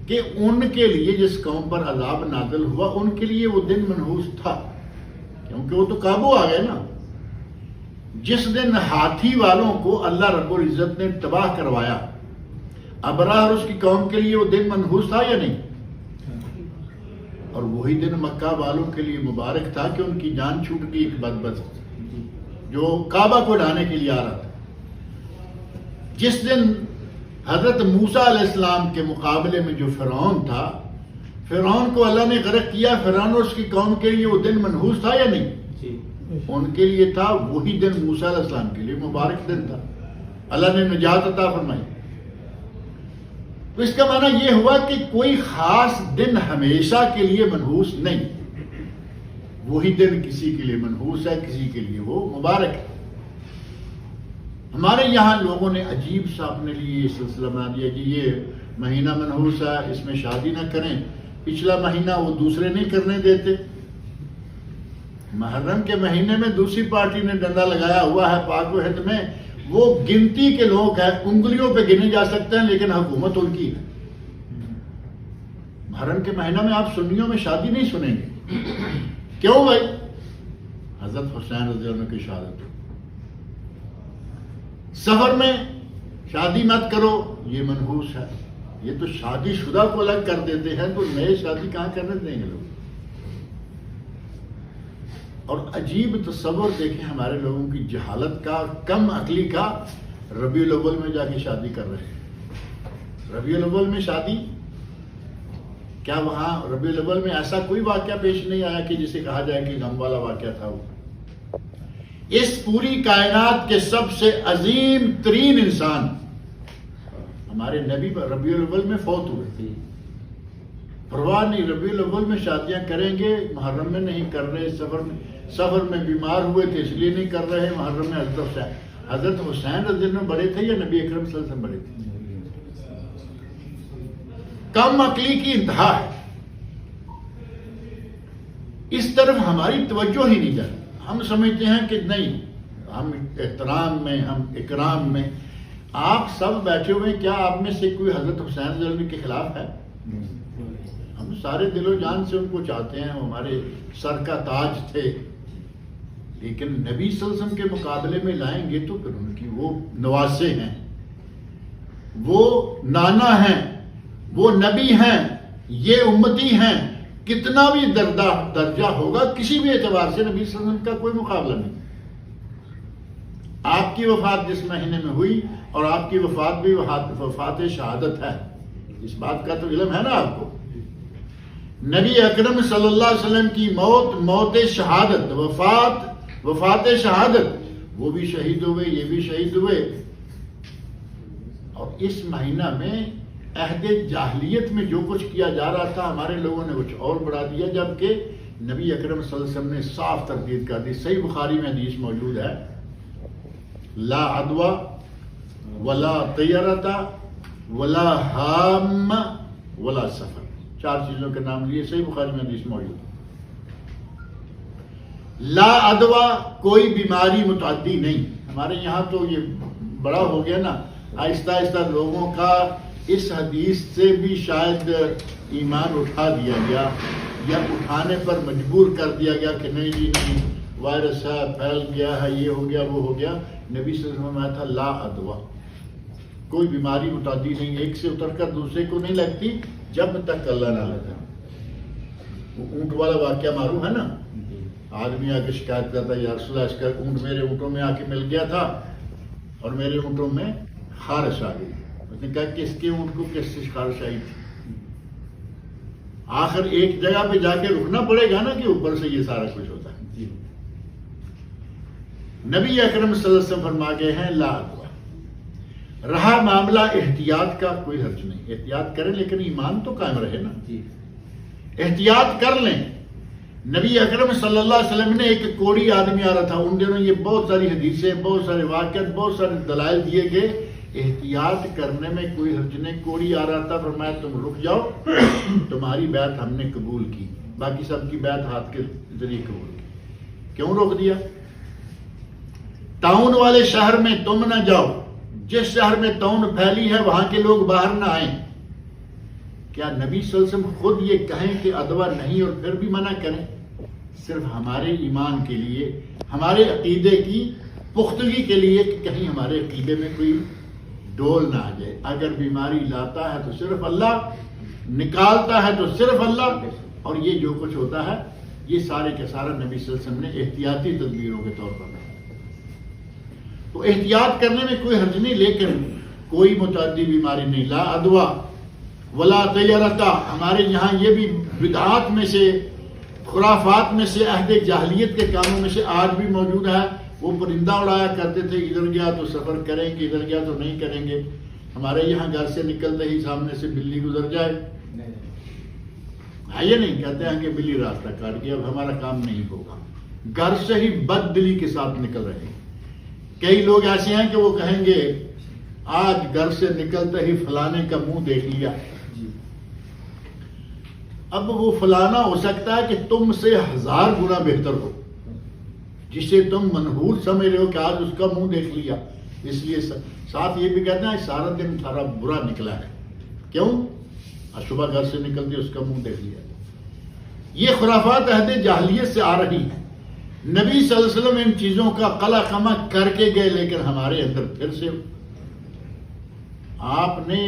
کہ ان کے لیے جس قوم پر عذاب نازل ہوا ان کے لیے وہ دن منحوس تھا، کیونکہ وہ تو قابو آ گئے نا۔ جس دن ہاتھی والوں کو اللہ رب العزت نے تباہ کروایا، ابرہ اور اس کی قوم کے لیے وہ دن منحوس تھا یا نہیں؟ اور وہی دن مکہ والوں کے لیے مبارک تھا کہ ان کی جان چھوٹ گئی ایک بدبخت جو کعبہ کو ڈھانے کے لیے آ رہا تھا۔ جس دن حضرت موسیٰ علیہ السلام کے مقابلے میں جو فرعون تھا، فرعون کو اللہ نے غرق کیا، فرعون اور اس کی قوم کے لیے وہ دن منحوس تھا یا نہیں؟ ان کے لیے تھا۔ وہی دن موسیٰ علیہ السلام کے لیے مبارک دن تھا، اللہ نے نجات عطا فرمائی۔ تو اس کا معنی یہ ہوا کہ کوئی خاص دن ہمیشہ کے لیے منحوس نہیں، وہی دن کسی کے لیے منحوس ہے، کسی کے لیے وہ مبارک ہے۔ ہمارے یہاں لوگوں نے عجیب سا اپنے لیے یہ سلسلہ بنا دیا کہ یہ مہینہ منحوس ہے، اس میں شادی نہ کریں، پچھلا مہینہ وہ دوسرے نہیں کرنے دیتے۔ محرم کے مہینے میں دوسری پارٹی نے ڈنڈا لگایا ہوا ہے پاک و ہند میں، وہ گنتی کے لوگ ہیں، انگلیوں پہ گنے جا سکتے ہیں، لیکن حکومت ان کی ہے۔ محرم کے مہینہ میں آپ سنیوں میں شادی نہیں سنیں گے۔ کیوں بھائی؟ حضرت حسین رضی اللہ عنہ کی شہادت۔ سفر میں شادی مت کرو، یہ منحوس ہے۔ یہ تو شادی شدہ کو الگ کر دیتے ہیں، تو نئے شادی کہاں کرنے دیں گے لوگ؟ اور عجیب تصور دیکھیں ہمارے لوگوں کی جہالت کا، کم عقلی کا۔ ربیع الاول میں جا کے شادی کر رہے ہیں۔ ربیع الاول میں شادی، کیا وہاں ربیع الاول میں ایسا کوئی واقعہ پیش نہیں آیا کہ جسے کہا جائے کہ غم والا واقعہ تھا وہ؟ اس پوری کائنات کے سب سے عظیم ترین انسان ہمارے نبی ربیع الاول میں فوت ہوئے تھے۔ پرواہ نہیں، ربیع الاول میں شادیاں کریں گے، محرم میں نہیں کر رہے، سفر میں بیمار ہوئے تھے اس لیے نہیں کر رہے، محرم میں حضرت حسین رضی اللہ عنہ بڑے تھے یا نبی اکرم صلی اللہ علیہ وسلم بڑے تھے؟ کم عقلی کی انتہا ہے۔ اس طرف ہماری توجہ ہی نہیں جاتی۔ ہم سمجھتے ہیں کہ نہیں، ہم احترام میں، ہم اکرام میں، آپ سب بیٹھے ہوئے، کیا آپ میں سے کوئی حضرت حسین رضی اللہ عنہ کے خلاف ہے؟ ہم سارے دل و جان سے ان کو چاہتے ہیں، وہ ہمارے سر کا تاج تھے، لیکن نبی صلی اللہ علیہ وسلم کے مقابلے میں لائیں گے تو پھر ان کی وہ نواسے ہیں، وہ نانا ہیں، وہ نبی ہیں، یہ امتی ہیں، کتنا بھی درجہ ہوگا کسی بھی اعتبار سے نبی صلی اللہ علیہ وسلم کا کوئی مقابلہ نہیں۔ آپ کی وفات جس مہینے میں ہوئی اور آپ کی وفات بھی وفات شہادت ہے، اس بات کا تو علم ہے نا آپ کو. نبی اکرم صلی اللہ علیہ وسلم کی موت موت شہادت، وفات شہادت، وہ بھی شہید ہوئے، یہ بھی شہید ہوئے. اور اس مہینہ میں عہد جاہلیت میں جو کچھ کیا جا رہا تھا ہمارے لوگوں نے کچھ اور بڑھا دیا، جبکہ نبی اکرم صلی اللہ علیہ وسلم نے صاف تردید کر دی. صحیح بخاری میں حدیث موجود ہے، لا عدوى ولا طیرۃ ولا حام ولا سفر. 4 چیزوں کے نام لیے، صحیح بخاری میں حدیث موجود ہے. لا عدوى، کوئی بیماری متعدی نہیں. ہمارے یہاں تو یہ بڑا ہو گیا نا، آہستہ آہستہ لوگوں کا اس حدیث سے بھی شاید ایمان اٹھا دیا گیا یا اٹھانے پر مجبور کر دیا گیا کہ نہیں جی نہیں، وائرس ہے، پھیل گیا ہے، یہ ہو گیا وہ ہو گیا. نبی صلی اللہ علیہ وسلم میں تھا لا عدوى، کوئی بیماری متعدی نہیں، ایک سے اتر کر دوسرے کو نہیں لگتی جب تک اللہ نہ لگا. وہ اونٹ والا واقعہ معروف ہے نا، آدمی آ کے شکایت کرتا ہے یا رسول اللہ، اس کا اونٹ میرے اونٹوں میں آ کے مل گیا تھا اور میرے اونٹوں میں خارش آ گئی. اس نے کہا کہ اس کے اونٹ کو کس سے خارش آئی تھی؟ آخر ایک جگہ پہ جا کے رکنا پڑے گا نا کہ اوپر سے یہ سارا کچھ ہوتا ہے. نبی اکرم صلی اللہ علیہ وسلم فرما گئے ہیں لا عدوى. رہا معاملہ احتیاط کا، کوئی حرج نہیں، احتیاط کریں لیکن ایمان تو قائم رہے نا. احتیاط کر لیں. نبی اکرم صلی اللہ علیہ وسلم نے ایک کوڑی آدمی آ رہا تھا، ان دنوں یہ بہت ساری حدیثیں، بہت سارے واقعات، بہت سارے دلائل دیے گئے. احتیاط کرنے میں کوئی حرج نہیں. کوڑی آ رہا تھا، فرمایا تم رک جاؤ، تمہاری بیعت ہم نے قبول کی. باقی سب کی بیعت ہاتھ کے ذریعے قبول کی. کیوں روک دیا؟ طاعون والے شہر میں تم نہ جاؤ، جس شہر میں طاعون پھیلی ہے وہاں کے لوگ باہر نہ آئیں. کیا نبی صلی اللہ علیہ وسلم خود یہ کہیں کہ عدوہ نہیں اور پھر بھی منع کریں؟ صرف ہمارے ایمان کے لیے، ہمارے عقیدے کی پختگی کے لیے کہ کہیں ہمارے عقیدے میں کوئی ڈول نہ آ جائے. اگر بیماری لاتا ہے تو صرف اللہ، نکالتا ہے تو صرف اللہ، اور یہ جو کچھ ہوتا ہے یہ سارے کے سارا نبی صلی اللہ علیہ وسلم نے احتیاطی تدبیروں کے طور پر. تو احتیاط کرنے میں کوئی حرج نہیں، لیکن کوئی متعدی بیماری نہیں. لا عدوى ولا طیرۃ. ہمارے یہاں یہ بھی بدعات میں سے، خرافات میں سے، عہد جاہلیت کے کاموں میں سے آج بھی موجود ہے. وہ پرندہ اڑایا کرتے تھے، ادھر گیا تو سفر کریں گے، ادھر گیا تو نہیں کریں گے. ہمارے یہاں گھر سے نکلتے ہی سامنے سے بلی گزر جائے، یہ نہیں کہتے ہیں کہ بلی راستہ کاٹ گیا، اب ہمارا کام نہیں ہوگا. گھر سے ہی بد دلی کے ساتھ نکل رہے ہیں. کئی لوگ ایسے ہیں کہ وہ کہیں گے آج گھر سے نکلتے ہی فلانے کا منہ دیکھ لیا. اب وہ فلانا ہو سکتا ہے کہ تم سے 1000 گنا بہتر ہو، جسے تم منحوس سمجھ رہے ہو کہ آج اس کا منہ دیکھ لیا. اس لیے ساتھ یہ بھی کہتے ہیں سارا دن سارا برا نکلا ہے. کیوں؟ صبح گھر سے نکلتے اس کا منہ دیکھ لیا. یہ خرافات عہد جاہلیت سے آ رہی ہیں. نبی صلی اللہ علیہ وسلم ان چیزوں کا قلع قمع کر کے گئے، لیکن ہمارے اندر پھر سے آپ نے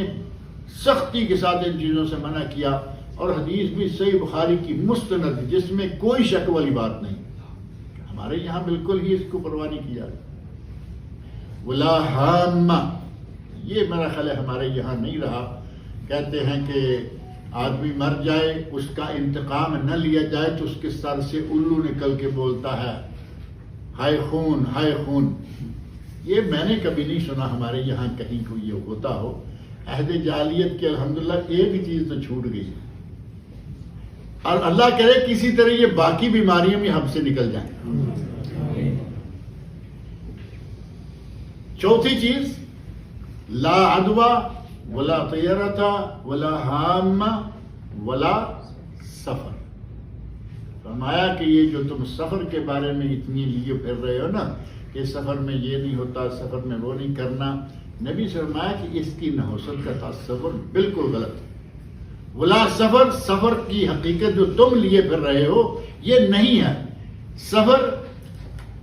سختی کے ساتھ ان چیزوں سے منع کیا. اور حدیث بھی صحیح بخاری کی مستند، جس میں کوئی شک والی بات نہیں. ہمارے یہاں بالکل ہی اس کو پرواہ نہیں کیا. ولا حامہ، یہ میرا خیال ہے ہمارے یہاں نہیں رہا. کہتے ہیں کہ آدمی مر جائے، اس کا انتقام نہ لیا جائے تو اس کے سر سے الو نکل کے بولتا ہے ہائے خون ہائے خون. یہ میں نے کبھی نہیں سنا ہمارے یہاں کہیں کو یہ ہوتا ہو. عہد جاہلیت کی الحمدللہ ایک چیز تو چھوٹ گئی، اور اللہ کرے کسی طرح یہ باقی بیماریاں بھی ہم سے نکل جائیں. چوتھی چیز لا عدوى ولا طیرۃ ولا حامہ ولا سفر. فرمایا کہ یہ جو تم سفر کے بارے میں اتنی لیے پھر رہے ہو نا کہ سفر میں یہ نہیں ہوتا، سفر میں وہ نہیں کرنا، نبی سے فرمایا کہ اس کی نحوست کا تصور بالکل غلط ہے. ولا سفر، سفر کی حقیقت جو تم لیے پھر رہے ہو یہ نہیں ہے. سفر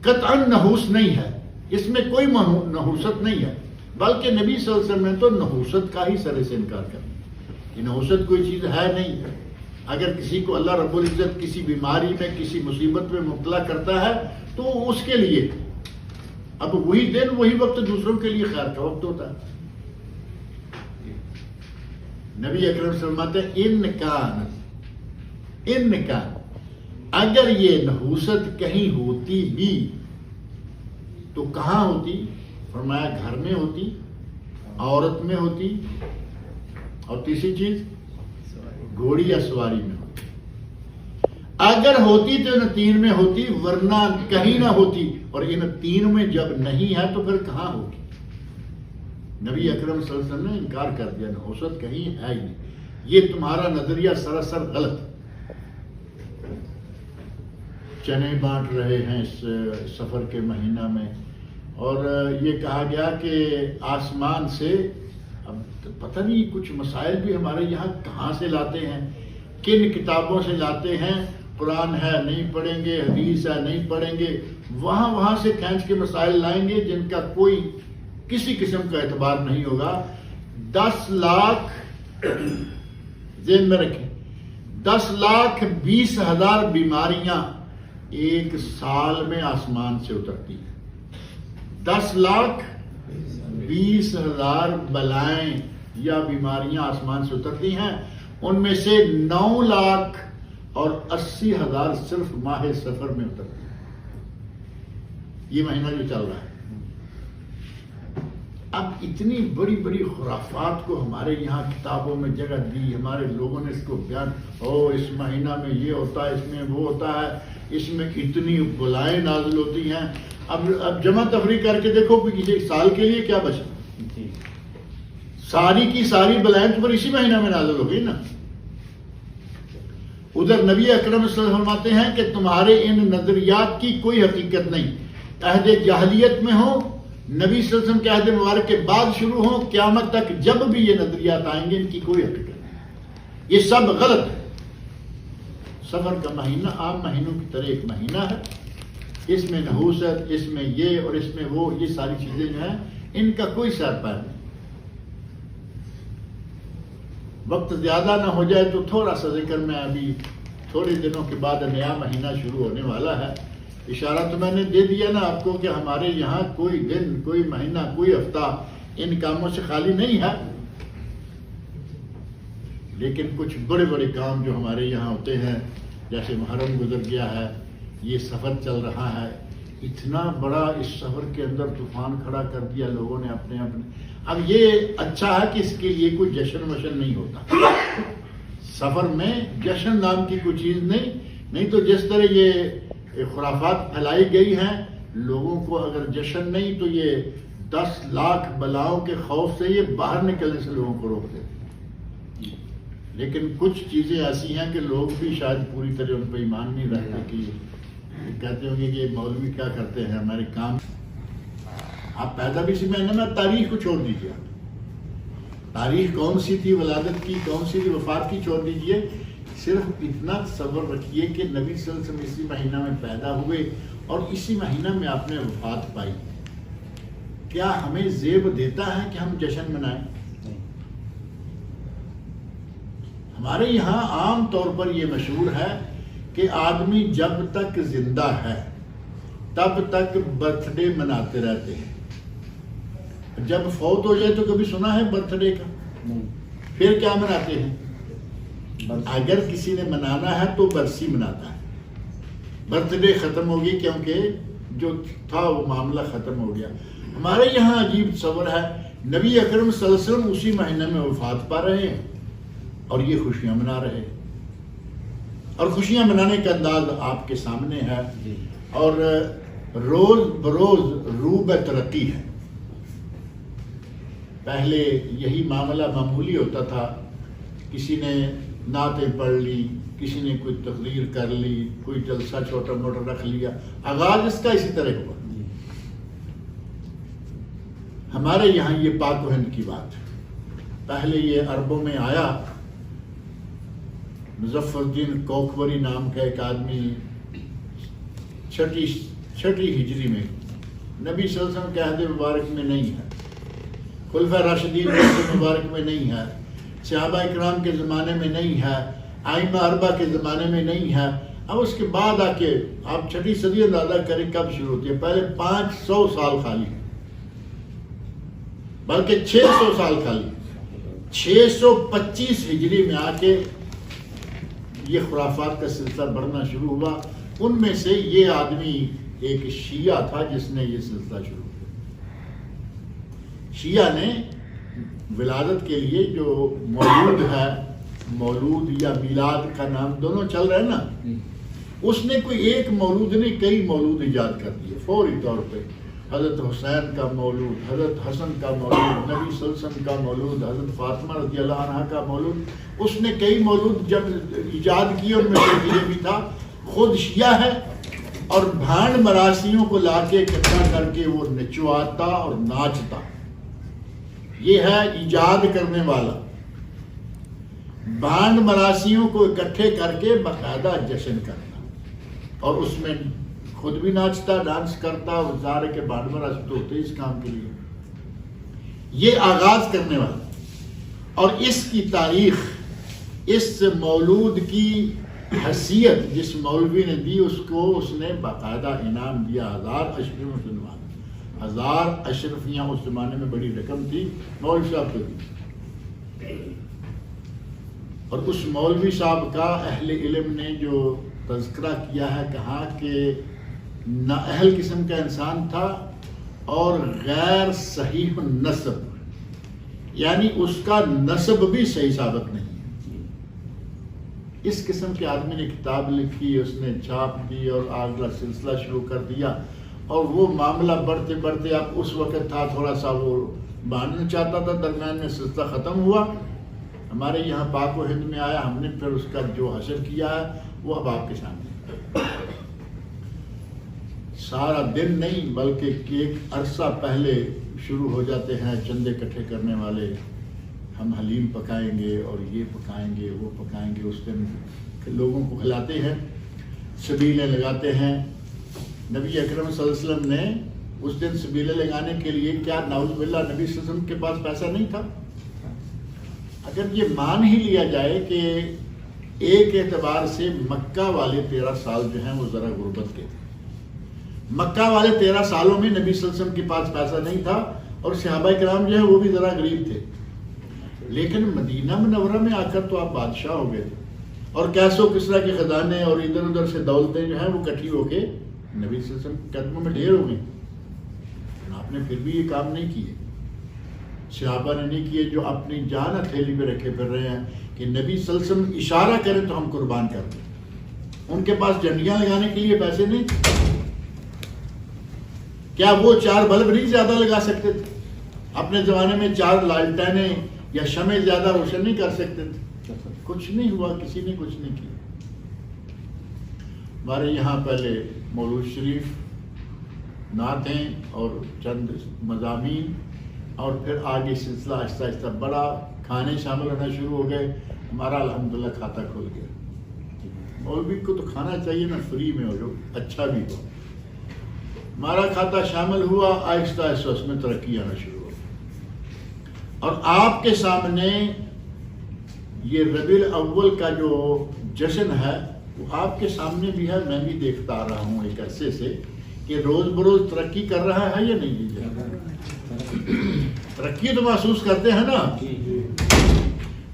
قطعا نحوس نہیں ہے، اس میں کوئی نحوست نہیں ہے، بلکہ نبی صلی اللہ علیہ وسلم نے تو نحوست کا ہی سرے سے انکار کر دیا. یہ نحوست کوئی چیز ہے نہیں. اگر کسی کو اللہ رب العزت کسی بیماری میں، کسی مصیبت میں مبتلا کرتا ہے تو اس کے لیے اب وہی دن وہی وقت دوسروں کے لیے خیر کا وقت ہوتا ہے. نبی اکرم صلی اللہ علیہ وسلم فرماتے ہیں ان کا اگر یہ نحوست کہیں ہوتی بھی تو کہاں ہوتی؟ فرمایا گھر میں ہوتی، عورت میں ہوتی، اور تیسری چیز گھوڑی یا سواری میں ہوتی. اگر ہوتی تو ان تین میں ہوتی، ورنہ کہیں نہ ہوتی. اور ان تین میں جب نہیں ہے تو پھر کہاں ہوگی؟ نبی اکرم صلی اللہ علیہ وسلم نے انکار کر دیا، نحوست کہیں ہے ہی نہیں. یہ تمہارا نظریہ سراسر غلط ہے. چنے بانٹ رہے ہیں اس سفر کے مہینہ میں، اور یہ کہا گیا کہ آسمان سے، اب پتہ نہیں کچھ مسائل بھی ہمارے یہاں کہاں سے لاتے ہیں، کن کتابوں سے لاتے ہیں. قرآن ہے نہیں پڑھیں گے، حدیث ہے نہیں پڑھیں گے، وہاں سے کھینچ کے مسائل لائیں گے جن کا کوئی کسی قسم کا اعتبار نہیں ہوگا. 10 لاکھ ذہن میں رکھیں، 10,20,000 بیماریاں ایک سال میں آسمان سے اترتی ہیں. 10,20,000 بلائیں یا بیماریاں آسمان سے اترتی ہیں. ان میں سے 9,80,000 صرف ماہ سفر میں اترتی ہیں. یہ مہینہ جو چل رہا ہے. اب اتنی بڑی بڑی خرافات کو ہمارے یہاں کتابوں میں جگہ دی، ہمارے لوگوں نے اس کو بیان، اس مہینہ میں یہ ہوتا ہے، اس میں وہ ہوتا ہے، اس میں اتنی بلائیں نازل ہوتی ہیں. اب جمع تفریق کر کے دیکھو کہ کسی سال کے لیے کیا بچا. ساری کی ساری بلائیں تو پر اسی مہینہ میں نازل ہو گئی نا. ادھر نبی اکرم صلی اللہ علیہ وسلم فرماتے ہیں کہ تمہارے ان نظریات کی کوئی حقیقت نہیں. عہد جاہلیت میں ہو، نبی صلی اللہ علیہ وسلم کے عہد مبارک کے بعد شروع ہو، قیامت تک جب بھی یہ نظریات آئیں گے ان کی کوئی حقیقت نہیں. یہ سب غلط ہے. سفر کا مہینہ عام مہینوں کی طرح ایک مہینہ ہے. اس میں نحوست، اس میں یہ اور اس میں وہ، یہ ساری چیزیں جو ہیں ان کا کوئی سر پیر نہیں. وقت زیادہ نہ ہو جائے تو تھوڑا سا ذکر میں، ابھی تھوڑے دنوں کے بعد نیا مہینہ شروع ہونے والا ہے. اشارہ تو میں نے دے دیا نا آپ کو کہ ہمارے یہاں کوئی دن، کوئی مہینہ، کوئی ہفتہ ان کاموں سے خالی نہیں ہے. لیکن کچھ بڑے بڑے کام جو ہمارے یہاں ہوتے ہیں، جیسے محرم گزر گیا ہے، یہ سفر چل رہا ہے. اتنا بڑا اس سفر کے اندر طوفان کھڑا کر دیا لوگوں نے اپنے. اب یہ اچھا ہے کہ اس کے لیے کوئی جشن وشن نہیں ہوتا. سفر میں جشن نام کی کوئی چیز نہیں تو جس طرح یہ خرافات پھیلائی گئی ہیں، لوگوں کو اگر جشن نہیں تو یہ 10 لاکھ بلاؤں کے خوف سے یہ باہر نکلنے سے لوگوں کو روک دیتے. لیکن کچھ چیزیں ایسی ہیں کہ لوگ بھی شاید پوری طرح ان پہ ایمان نہیں رکھتے، کہ کہتے ہوں گے کہ یہ مولوی کیا کرتے ہیں، ہمارے کام. آپ پیدا بھی اسی مہینے میں، تاریخ کو چھوڑ دیجیے. تاریخ کون سی تھی ولادت کی، کون سی تھی وفات کی، چھوڑ دیجیے. صرف اتنا تصور رکھیے کہ نبی صلی اللہ علیہ وسلم اسی مہینہ میں پیدا ہوئے اور اسی مہینہ میں آپ نے وفات پائی. کیا ہمیں زیب دیتا ہے کہ ہم جشن منائیں؟ ہمارے یہاں عام طور پر یہ مشہور ہے کہ آدمی جب تک زندہ ہے تب تک برتھ ڈے مناتے رہتے ہیں. جب فوت ہو جائے تو کبھی سنا ہے برتھ ڈے کا؟ پھر کیا مناتے ہیں؟ اگر کسی نے منانا ہے تو برسی مناتا ہے. برتھ ڈے ختم ہوگی کیونکہ جو تھا وہ معاملہ ختم ہو گیا. ہمارے یہاں عجیب تصور ہے، نبی اکرم صلی اللہ علیہ وسلم اسی مہینے میں وفات پا رہے ہیں اور یہ خوشیاں منا رہے ہیں. اور خوشیاں منانے کا انداز آپ کے سامنے ہے، اور روز بروز روح ترقی ہے. پہلے یہی معاملہ معمولی ہوتا تھا، کسی نے نعتیں پڑھ لی، کسی نے کوئی تقریر کر لی، کوئی جلسہ چھوٹا موٹا رکھ لیا، آغاز اس کا اسی طرح ہوا. ہمارے یہاں یہ پاک و ہند کی بات ہے. پہلے یہ عربوں میں آیا. مظفر الدین کوکبری نام کا ایک آدمی چھٹی ہجری میں، نبی صلی اللہ علیہ وسلم کے عہد مبارک میں نہیں ہے، خلفائے راشدین کے عہد مبارک میں نہیں ہے، صحابہ اکرام کے زمانے میں نہیں ہے، ائمہ اربعہ کے زمانے میں نہیں ہے. اب اس کے بعد آ کے آپ 6 صدی اندازہ کریں کب شروع ہوتی ہے. پہلے 500 سال خالی، بلکہ 600 سال خالی. 625 ہجری میں آ کے یہ خرافات کا سلسلہ بڑھنا شروع ہوا. ان میں سے یہ آدمی ایک شیعہ تھا جس نے یہ سلسلہ شروع کیا. شیعہ نے ولادت کے لیے جو مولود ہے، مولود یا میلاد کا نام دونوں چل رہے ہیں نا، اس نے کوئی ایک مولود نہیں، کئی مولود ایجاد کر دیے فوری طور پہ. حضرت حسین کا مولود، حضرت حسن کا مولود، نبی صلی اللہ علیہ وسلم کا مولود، حضرت فاطمہ رضی اللہ عنہ کا مولود. اس نے کئی مولود جب ایجاد کیے، ان میں سے یہ بھی تھا. خود شیعہ ہے اور بھانڈ مراسیوں کو لا کے اکٹھا کر کے وہ نچواتا اور ناچتا. یہ ہے ایجاد کرنے والا. بھانڈ مراسیوں کو اکٹھے کر کے باقاعدہ جشن کرنا، اور اس میں خود بھی ناچتا، ڈانس کرتا، اور ظاہر کے بھانڈ مراسی تو ہوتے اس کام کے لیے. یہ آغاز کرنے والا. اور اس کی تاریخ، اس مولود کی حیثیت جس مولوی نے دی، اس کو اس نے باقاعدہ انعام دیا 1000 اشرف مسلمان. 1000 اشرفیاں اس زمانے میں بڑی رقم تھی. مولوی صاحب کو دی. اور اس مولوی صاحب کا اہل علم نے جو تذکرہ کیا ہے، کہا کہ نااہل قسم کا انسان تھا اور غیر صحیح نسب، یعنی اس کا نسب بھی صحیح ثابت نہیں. اس قسم کے آدمی نے کتاب لکھی، اس نے چھاپ دی اور آگلا سلسلہ شروع کر دیا. اور وہ معاملہ بڑھتے بڑھتے، اب اس وقت تھا تھوڑا سا وہ باندھنا چاہتا تھا، درمیان میں سلسلہ ختم ہوا. ہمارے یہاں پاک و ہند میں آیا، ہم نے پھر اس کا جو حشر کیا ہے وہ اب آپ کے سامنے. سارا دن نہیں بلکہ ایک عرصہ پہلے شروع ہو جاتے ہیں چندے اکٹھے کرنے والے. ہم حلیم پکائیں گے اور یہ پکائیں گے، وہ پکائیں گے. اس دن لوگوں کو کھلاتے ہیں، سبیلیں لگاتے ہیں. نبی اکرم صلی اللہ علیہ وسلم نے اس دن سبیلیں لگانے کے لیے، کیا نعوذ باللہ نبی صلی اللہ علیہ وسلم کے پاس پیسہ نہیں تھا؟ اگر یہ مان ہی لیا جائے کہ ایک اعتبار سے مکہ والے 13 سال جو ہیں وہ ذرا غربت کے تھے. مکہ والے 13 سالوں میں نبی صلی اللہ علیہ وسلم کے پاس پیسہ نہیں تھا، اور صحابہ کرام جو ہیں وہ بھی ذرا غریب تھے. لیکن مدینہ منورہ میں آ کر تو آپ بادشاہ ہو گئے تھے، اور کیسو کسرا کے خزانے اور ادھر ادھر سے دولتیں جو ہیں وہ اکٹھی ہو کے نبی صلی اللہ علیہ وسلم کے قدموں میں ڈھیر ہو گئی. آپ نے پھر بھی یہ کام نہیں کیے، صحابہ نے نہیں کیے، جو اپنی جان ہتھیلی پہ رکھے پھر رہے ہیں کہ نبی صلی اللہ علیہ وسلم اشارہ کریں تو ہم قربان کر دیں. ان کے پاس جھنڈیاں لگانے کے لیے پیسے نہیں. کیا وہ 4 بلب نہیں زیادہ لگا سکتے تھے؟ اپنے زمانے میں 4 لالٹینیں یا شمع زیادہ روشن نہیں کر سکتے تھے. کچھ نہیں ہوا، کسی نے کچھ نہیں کیا. ہمارے یہاں پہلے مولود شریف، نعتیں اور چند مضامین، اور پھر آگے سلسلہ آہستہ آہستہ بڑا. کھانے شامل ہونا شروع ہو گئے. ہمارا الحمدللہ کھاتا کھل گیا. مولوی کو تو کھانا چاہیے نا، فری میں ہو، جو اچھا بھی ہو. ہمارا کھاتا شامل ہوا، آہستہ آہستہ اس میں ترقی آنا شروع ہو. اور آپ کے سامنے یہ ربیع الاول کا جو جشن ہے وہ آپ کے سامنے بھی ہے. میں بھی دیکھتا آ رہا ہوں ایک عرصے سے کہ روز بروز ترقی کر رہا ہے یا نہیں. ترقی تو محسوس کرتے ہیں نا.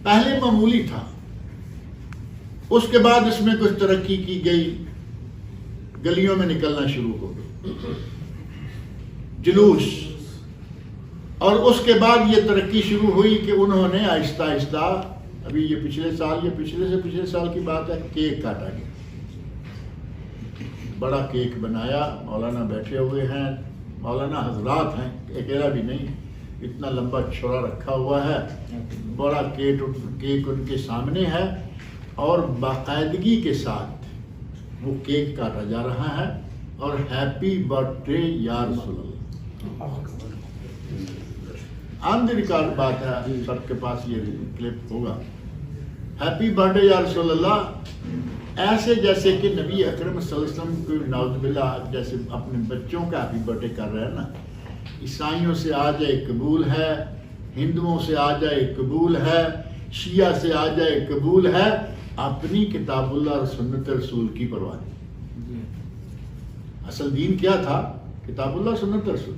پہلے معمولی تھا، اس کے بعد اس میں کچھ ترقی کی گئی، گلیوں میں نکلنا شروع ہو گئی جلوس. اور اس کے بعد یہ ترقی شروع ہوئی کہ انہوں نے آہستہ آہستہ، ابھی یہ پچھلے سال، یہ پچھلے سے پچھلے سال کی بات ہے، کیک کاٹا گیا. بڑا کیک بنایا. مولانا بیٹھے ہوئے ہیں، مولانا حضرات ہیں، اکیلا بھی نہیں، اتنا لمبا چھڑا رکھا ہوا ہے. بڑا کیک ان کے سامنے ہے، اور باقاعدگی کے ساتھ وہ کیک کاٹا جا رہا ہے. اور ہیپی برتھ ڈے یا رسول اللہ، آن دی ریکارڈ بات ہے، سب کے پاس یہ کلپ ہوگا. ہیپی برتھ ڈے یا رسول اللہ، ایسے جیسے کہ نبی اکرم صلی اللہ علیہ وسلم کو نعوذ باللہ جیسے اپنے بچوں کا ہیپی برتھ ڈے کر رہے ہیں نا. عیسائیوں سے آ جائے قبول ہے، ہندوؤں سے آ جائے قبول ہے، شیعہ سے آ جائے قبول ہے. اپنی کتاب اللہ اور سنت رسول کی پرواہ نہیں. اصل دین کیا تھا؟ کتاب اللہ سنت رسول.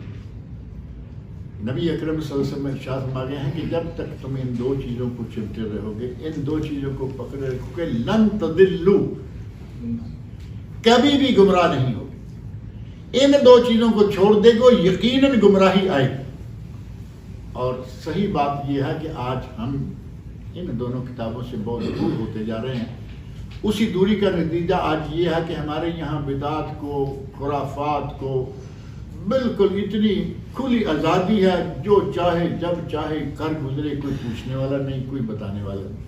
نبی اکرم صلی اللہ علیہ وسلم ارشاد فرما گئے ہیں کہ جب تک تم ان دو چیزوں کو چنتے رہو گے، ان دو چیزوں کو پکڑے رکھو گے، لن تضلوا، کبھی بھی گمراہ نہیں ہوگے. ان دو چیزوں کو چھوڑ دے گو، یقیناً گمراہی آئے گی. اور صحیح بات یہ ہے کہ آج ہم ان دونوں کتابوں سے بہت دور ہوتے جا رہے ہیں. اسی دوری کا نتیجہ آج یہ ہے کہ ہمارے یہاں بدعات کو، خرافات کو بالکل اتنی کھلی آزادی ہے، جو چاہے جب چاہے کر گزرے، کوئی پوچھنے والا نہیں، کوئی بتانے والا نہیں.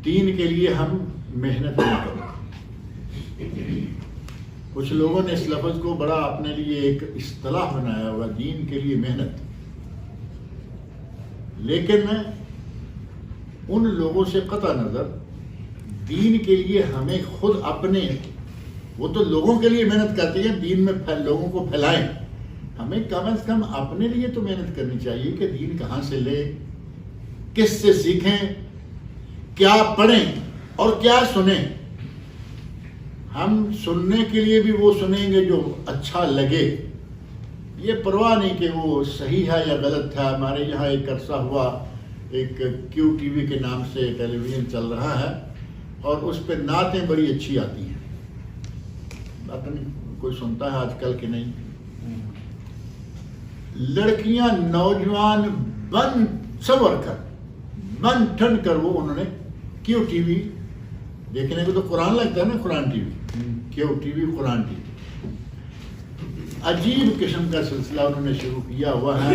دین کے لیے ہم محنت نہیں کرتے. کچھ لوگوں نے اس لفظ کو بڑا اپنے لیے ایک اصطلاح بنایا ہوا، دین کے لیے محنت. لیکن ان لوگوں سے قطع نظر، دین کے لیے ہمیں خود اپنے، وہ تو لوگوں کے لیے محنت کرتے ہیں، دین میں لوگوں کو پھیلائیں. ہمیں کم از کم اپنے لیے تو محنت کرنی چاہیے کہ دین کہاں سے لیں، کس سے سیکھیں، کیا پڑھیں اور کیا سنیں. ہم سننے کے لیے بھی وہ سنیں گے جو اچھا لگے، یہ پرواہ نہیں کہ وہ صحیح ہے یا غلط ہے. ہمارے یہاں ایک عرصہ ہوا ایک کیو ٹی وی کے نام سے ٹیلی ویژن چل رہا ہے، اور اس پہ نعتیں بڑی اچھی آتی ہیں. پتہ نہیں کوئی سنتا ہے آج کل کہ نہیں. لڑکیاں نوجوان بن سور کر، بن ٹھن کر وہ انہوں نے کیو ٹی وی دیکھنے کو تو قرآن لگتا ہے نا، قرآن ٹی وی، کیو ٹی وی، قرآن ٹی وی. عجیب قسم کا سلسلہ انہوں نے شروع کیا ہوا ہے.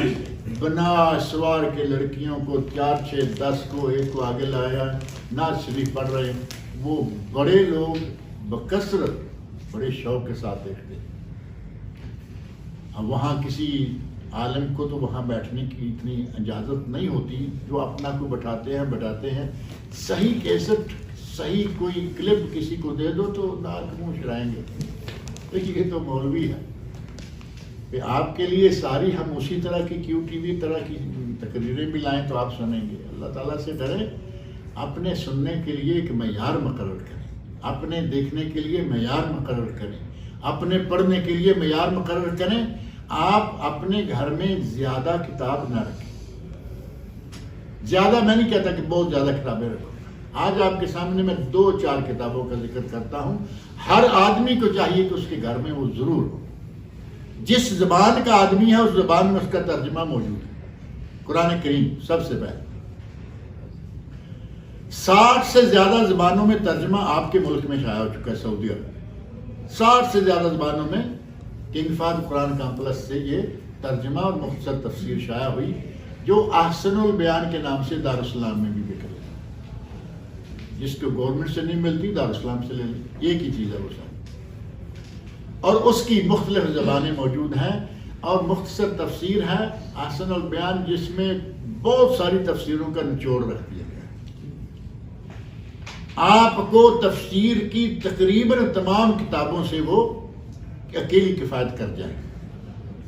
بنا سوار کے لڑکیوں کو 4 6 10 کو ایک کو آگے لایا، نعت شریف پڑھ رہے ہیں. وہ بڑے لوگ بکثرت بڑے شوق کے ساتھ دیکھتے. اب وہاں کسی عالم کو تو وہاں بیٹھنے کی اتنی اجازت نہیں ہوتی، جو اپنا کو بٹاتے ہیں. صحیح کیسٹ، صحیح کوئی کلپ کسی کو دے دو تو ناک منہ چڑھائیں گے. یہ تو مولوی ہے. کہ آپ کے لیے ساری ہم اسی طرح کی کیو ٹی وی طرح کی تقریریں بھی لائیں تو آپ سنیں گے. اللہ تعالیٰ سے ڈریں، اپنے سننے کے لیے ایک معیار مقرر کریں، اپنے دیکھنے کے لیے معیار مقرر کریں، اپنے پڑھنے کے لیے معیار مقرر کریں. آپ اپنے گھر میں زیادہ کتاب نہ رکھیں. زیادہ میں نہیں کہتا کہ بہت زیادہ کتابیں رکھو. آج آپ کے سامنے میں 2 4 کتابوں کا ذکر کرتا ہوں. ہر آدمی کو چاہیے کہ اس کے گھر میں وہ ضرور ہو. جس زبان کا آدمی ہے اس زبان میں اس کا ترجمہ موجود ہے. قرآن کریم سب سے پہلے. 60 سے زیادہ زبانوں میں ترجمہ آپ کے ملک میں شائع ہو چکا ہے، سعودی عرب. 60 سے زیادہ زبانوں میں کنگ فہد قرآن کامپلس سے یہ ترجمہ اور مختصر تفسیر شائع ہوئی، جو احسن البیان کے نام سے دارالسلام میں بھی بک رہی ہے. جس کو گورنمنٹ سے نہیں ملتی دارالسلام سے لے لیں، ایک ہی چیز ہے وہ ساری. اور اس کی مختلف زبانیں موجود ہیں، اور مختصر تفسیر ہے احسن البیان، جس میں بہت ساری تفسیروں کا نچوڑ رکھ دیا گیا ہے. آپ کو تفسیر کی تقریباً تمام کتابوں سے وہ اکیلی کفایت کر جائے.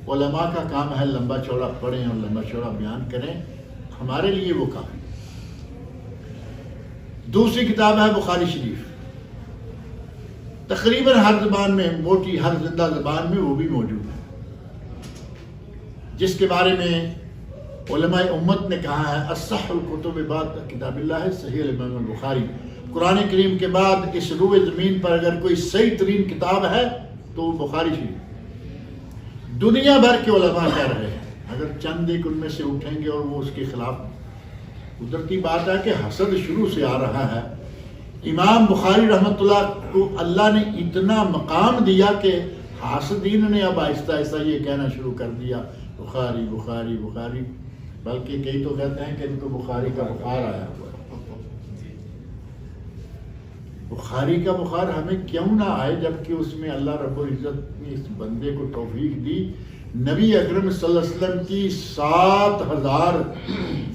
علماء کا کام ہے لمبا چوڑا پڑھیں اور لمبا چوڑا بیان کریں، ہمارے لیے وہ کافی. دوسری کتاب ہے بخاری شریف. تقریباً ہر زبان میں، موٹی ہر زندہ زبان میں وہ بھی موجود ہے، جس کے بارے میں علماء امت نے کہا ہے اصح الکتب بعد کتاب اللہ صحیح الامام البخاری. قرآن کریم کے بعد اس روئے زمین پر اگر کوئی صحیح ترین کتاب ہے تو وہ بخاری شریف. دنیا بھر کے علماء کہہ رہے ہیں، اگر چند ایک ان میں سے اٹھیں گے اور وہ اس کے خلاف. قدرتی بات ہے کہ حسد شروع سے آ رہا ہے. امام بخاری رحمۃ اللہ کو اللہ نے اتنا مقام دیا کہ حاسدین نے اب آہستہ آہستہ یہ کہنا شروع کر دیا بخاری بخاری بخاری. بلکہ کئی تو کہتے ہیں کہ ان کو بخاری کا بخار آیا ہوا ہے. بخاری کا بخار ہمیں کیوں نہ آئے، جبکہ اس میں اللہ رب العزت نے اس بندے کو توفیق دی. نبی اکرم صلی اللہ علیہ وسلم کی 7000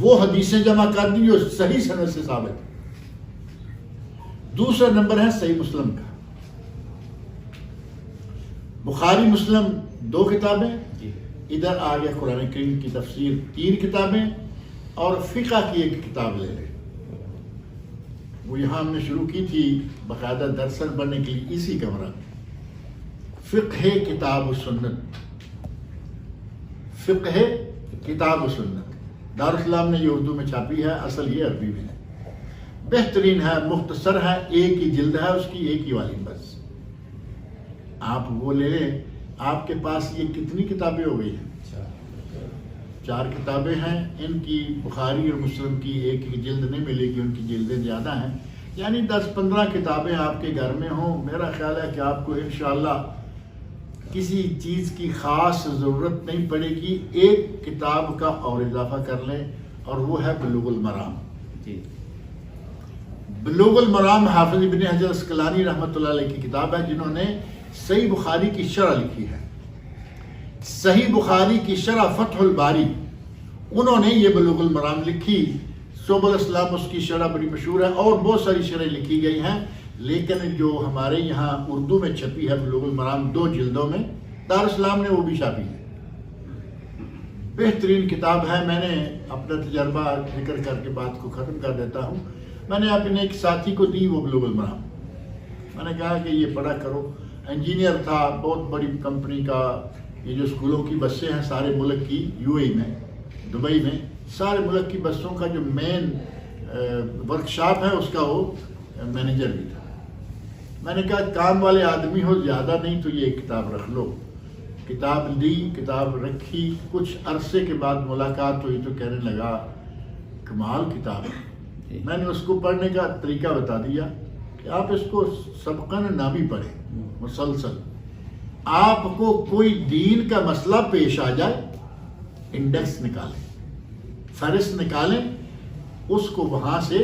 وہ حدیثیں جمع کر دی جو صحیح سند سے ثابت ہے. دوسرا نمبر ہے صحیح مسلم کا. بخاری مسلم 2 کتابیں، ادھر آگے قرآن کریم کی تفسیر 3 کتابیں، اور فقہ کی 1 کتاب لے لیں. وہ یہاں ہم نے شروع کی تھی باقاعدہ درس پڑھنے کے لیے اسی کمرہ، فقہ کتاب و سنت، فقہ کتاب و سنت، دارالاسلام نے یہ اردو میں چھاپی ہے، اصل یہ عربی میں ہے، بہترین ہے، مختصر ہے، ایک ہی جلد ہے اس کی، ایک ہی والی بس، آپ وہ لے لیں۔ آپ کے پاس یہ کتنی کتابیں ہو گئی ہیں؟ 4 کتابیں ہیں، ان کی بخاری اور مسلم کی ایک ہی جلد نہیں ملے گی، ان کی جلدیں زیادہ ہیں، یعنی 10-15 کتابیں آپ کے گھر میں ہوں، میرا خیال ہے کہ آپ کو انشاءاللہ کسی چیز کی خاص ضرورت نہیں پڑے گی، ایک کتاب کا اور اضافہ کر لیں، اور وہ ہے بلوغ المرام۔ بلوغ المرام حافظ ابن حجر اسقلانی رحمۃ اللہ علیہ کی کتاب ہے، جنہوں نے صحیح بخاری کی شرح لکھی ہے، صحیح بخاری کی شرح فتح الباری، انہوں نے یہ بلوغ المرام لکھی۔ سبل السلام اس کی شرح بڑی مشہور ہے، اور بہت ساری شرح لکھی گئی ہیں، لیکن جو ہمارے یہاں اردو میں چھپی ہے بلوغ المرام 2 جلدوں میں، دارالاسلام نے وہ بھی چھاپی ہے، بہترین کتاب ہے۔ میں نے اپنا تجربہ ذکر کر کے بات کو ختم کر دیتا ہوں، میں نے اپنے ایک ساتھی کو دی وہ بلوغ المرام، میں نے کہا کہ یہ پڑھا کرو، انجینئر تھا، بہت بڑی کمپنی کا، یہ جو اسکولوں کی بسیں ہیں سارے ملک کی، یو اے میں، دبئی میں، سارے ملک کی بسوں کا جو مین ورکشاپ ہے اس کا وہ مینیجر بھی تھا۔ میں نے کہا کام والے آدمی ہو، زیادہ نہیں تو یہ ایک کتاب رکھ لو۔ کتاب لی، کتاب رکھی، کچھ عرصے کے بعد ملاقات ہوئی تو کہنے لگا کمال کتاب ہے۔ میں نے اس کو پڑھنے کا طریقہ بتا دیا کہ آپ اس کو سبقاً نہ بھی پڑھیں، مسلسل آپ کو کوئی دین کا مسئلہ پیش آ جائے، انڈیکس نکالیں، فہرست نکالیں، اس کو وہاں سے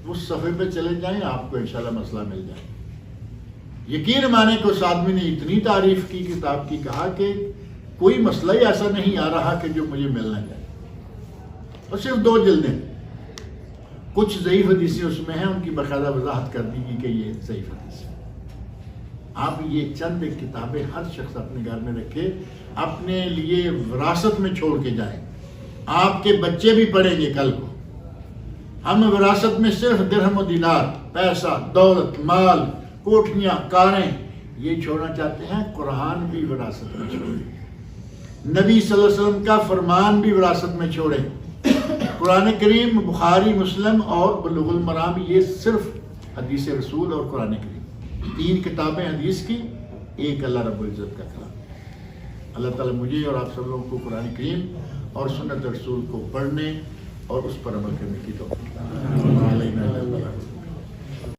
اس صفحے پہ چلے جائیں، آپ کو انشاءاللہ مسئلہ مل جائے۔ یقین مانے کہ اس آدمی نے اتنی تعریف کی کتاب کی، کہا کہ کوئی مسئلہ ہی ایسا نہیں آ رہا کہ جو مجھے ملنا چاہیے، اور صرف 2 جلدیں، کچھ ضعیف حدیثیں اس میں ہیں، ان کی باقاعدہ وضاحت کر دی گئی کہ یہ ضعیف حدیث ہے۔ آپ یہ چند کتابیں ہر شخص اپنے گھر میں رکھے، اپنے لیے وراثت میں چھوڑ کے جائیں، آپ کے بچے بھی پڑھیں گے کل کو۔ ہم وراثت میں صرف درہم و دینار، پیسہ، دولت، مال، کوٹھیاں، کاریں یہ چھوڑنا چاہتے ہیں، قرآن بھی وراثت میں چھوڑیں، نبی صلی اللہ علیہ وسلم کا فرمان بھی وراثت میں چھوڑیں، قرآن کریم، بخاری، مسلم اور بلوغ المرام، یہ صرف حدیث رسول اور قرآن کریم، 3 کتابیں حدیث کی، ایک اللہ رب العزت کا کلام۔ اللہ تعالیٰ مجھے اور آپ سب لوگوں کو قرآن کریم اور سنت رسول کو پڑھنے اور اس پر عمل کرنے کی توفیق۔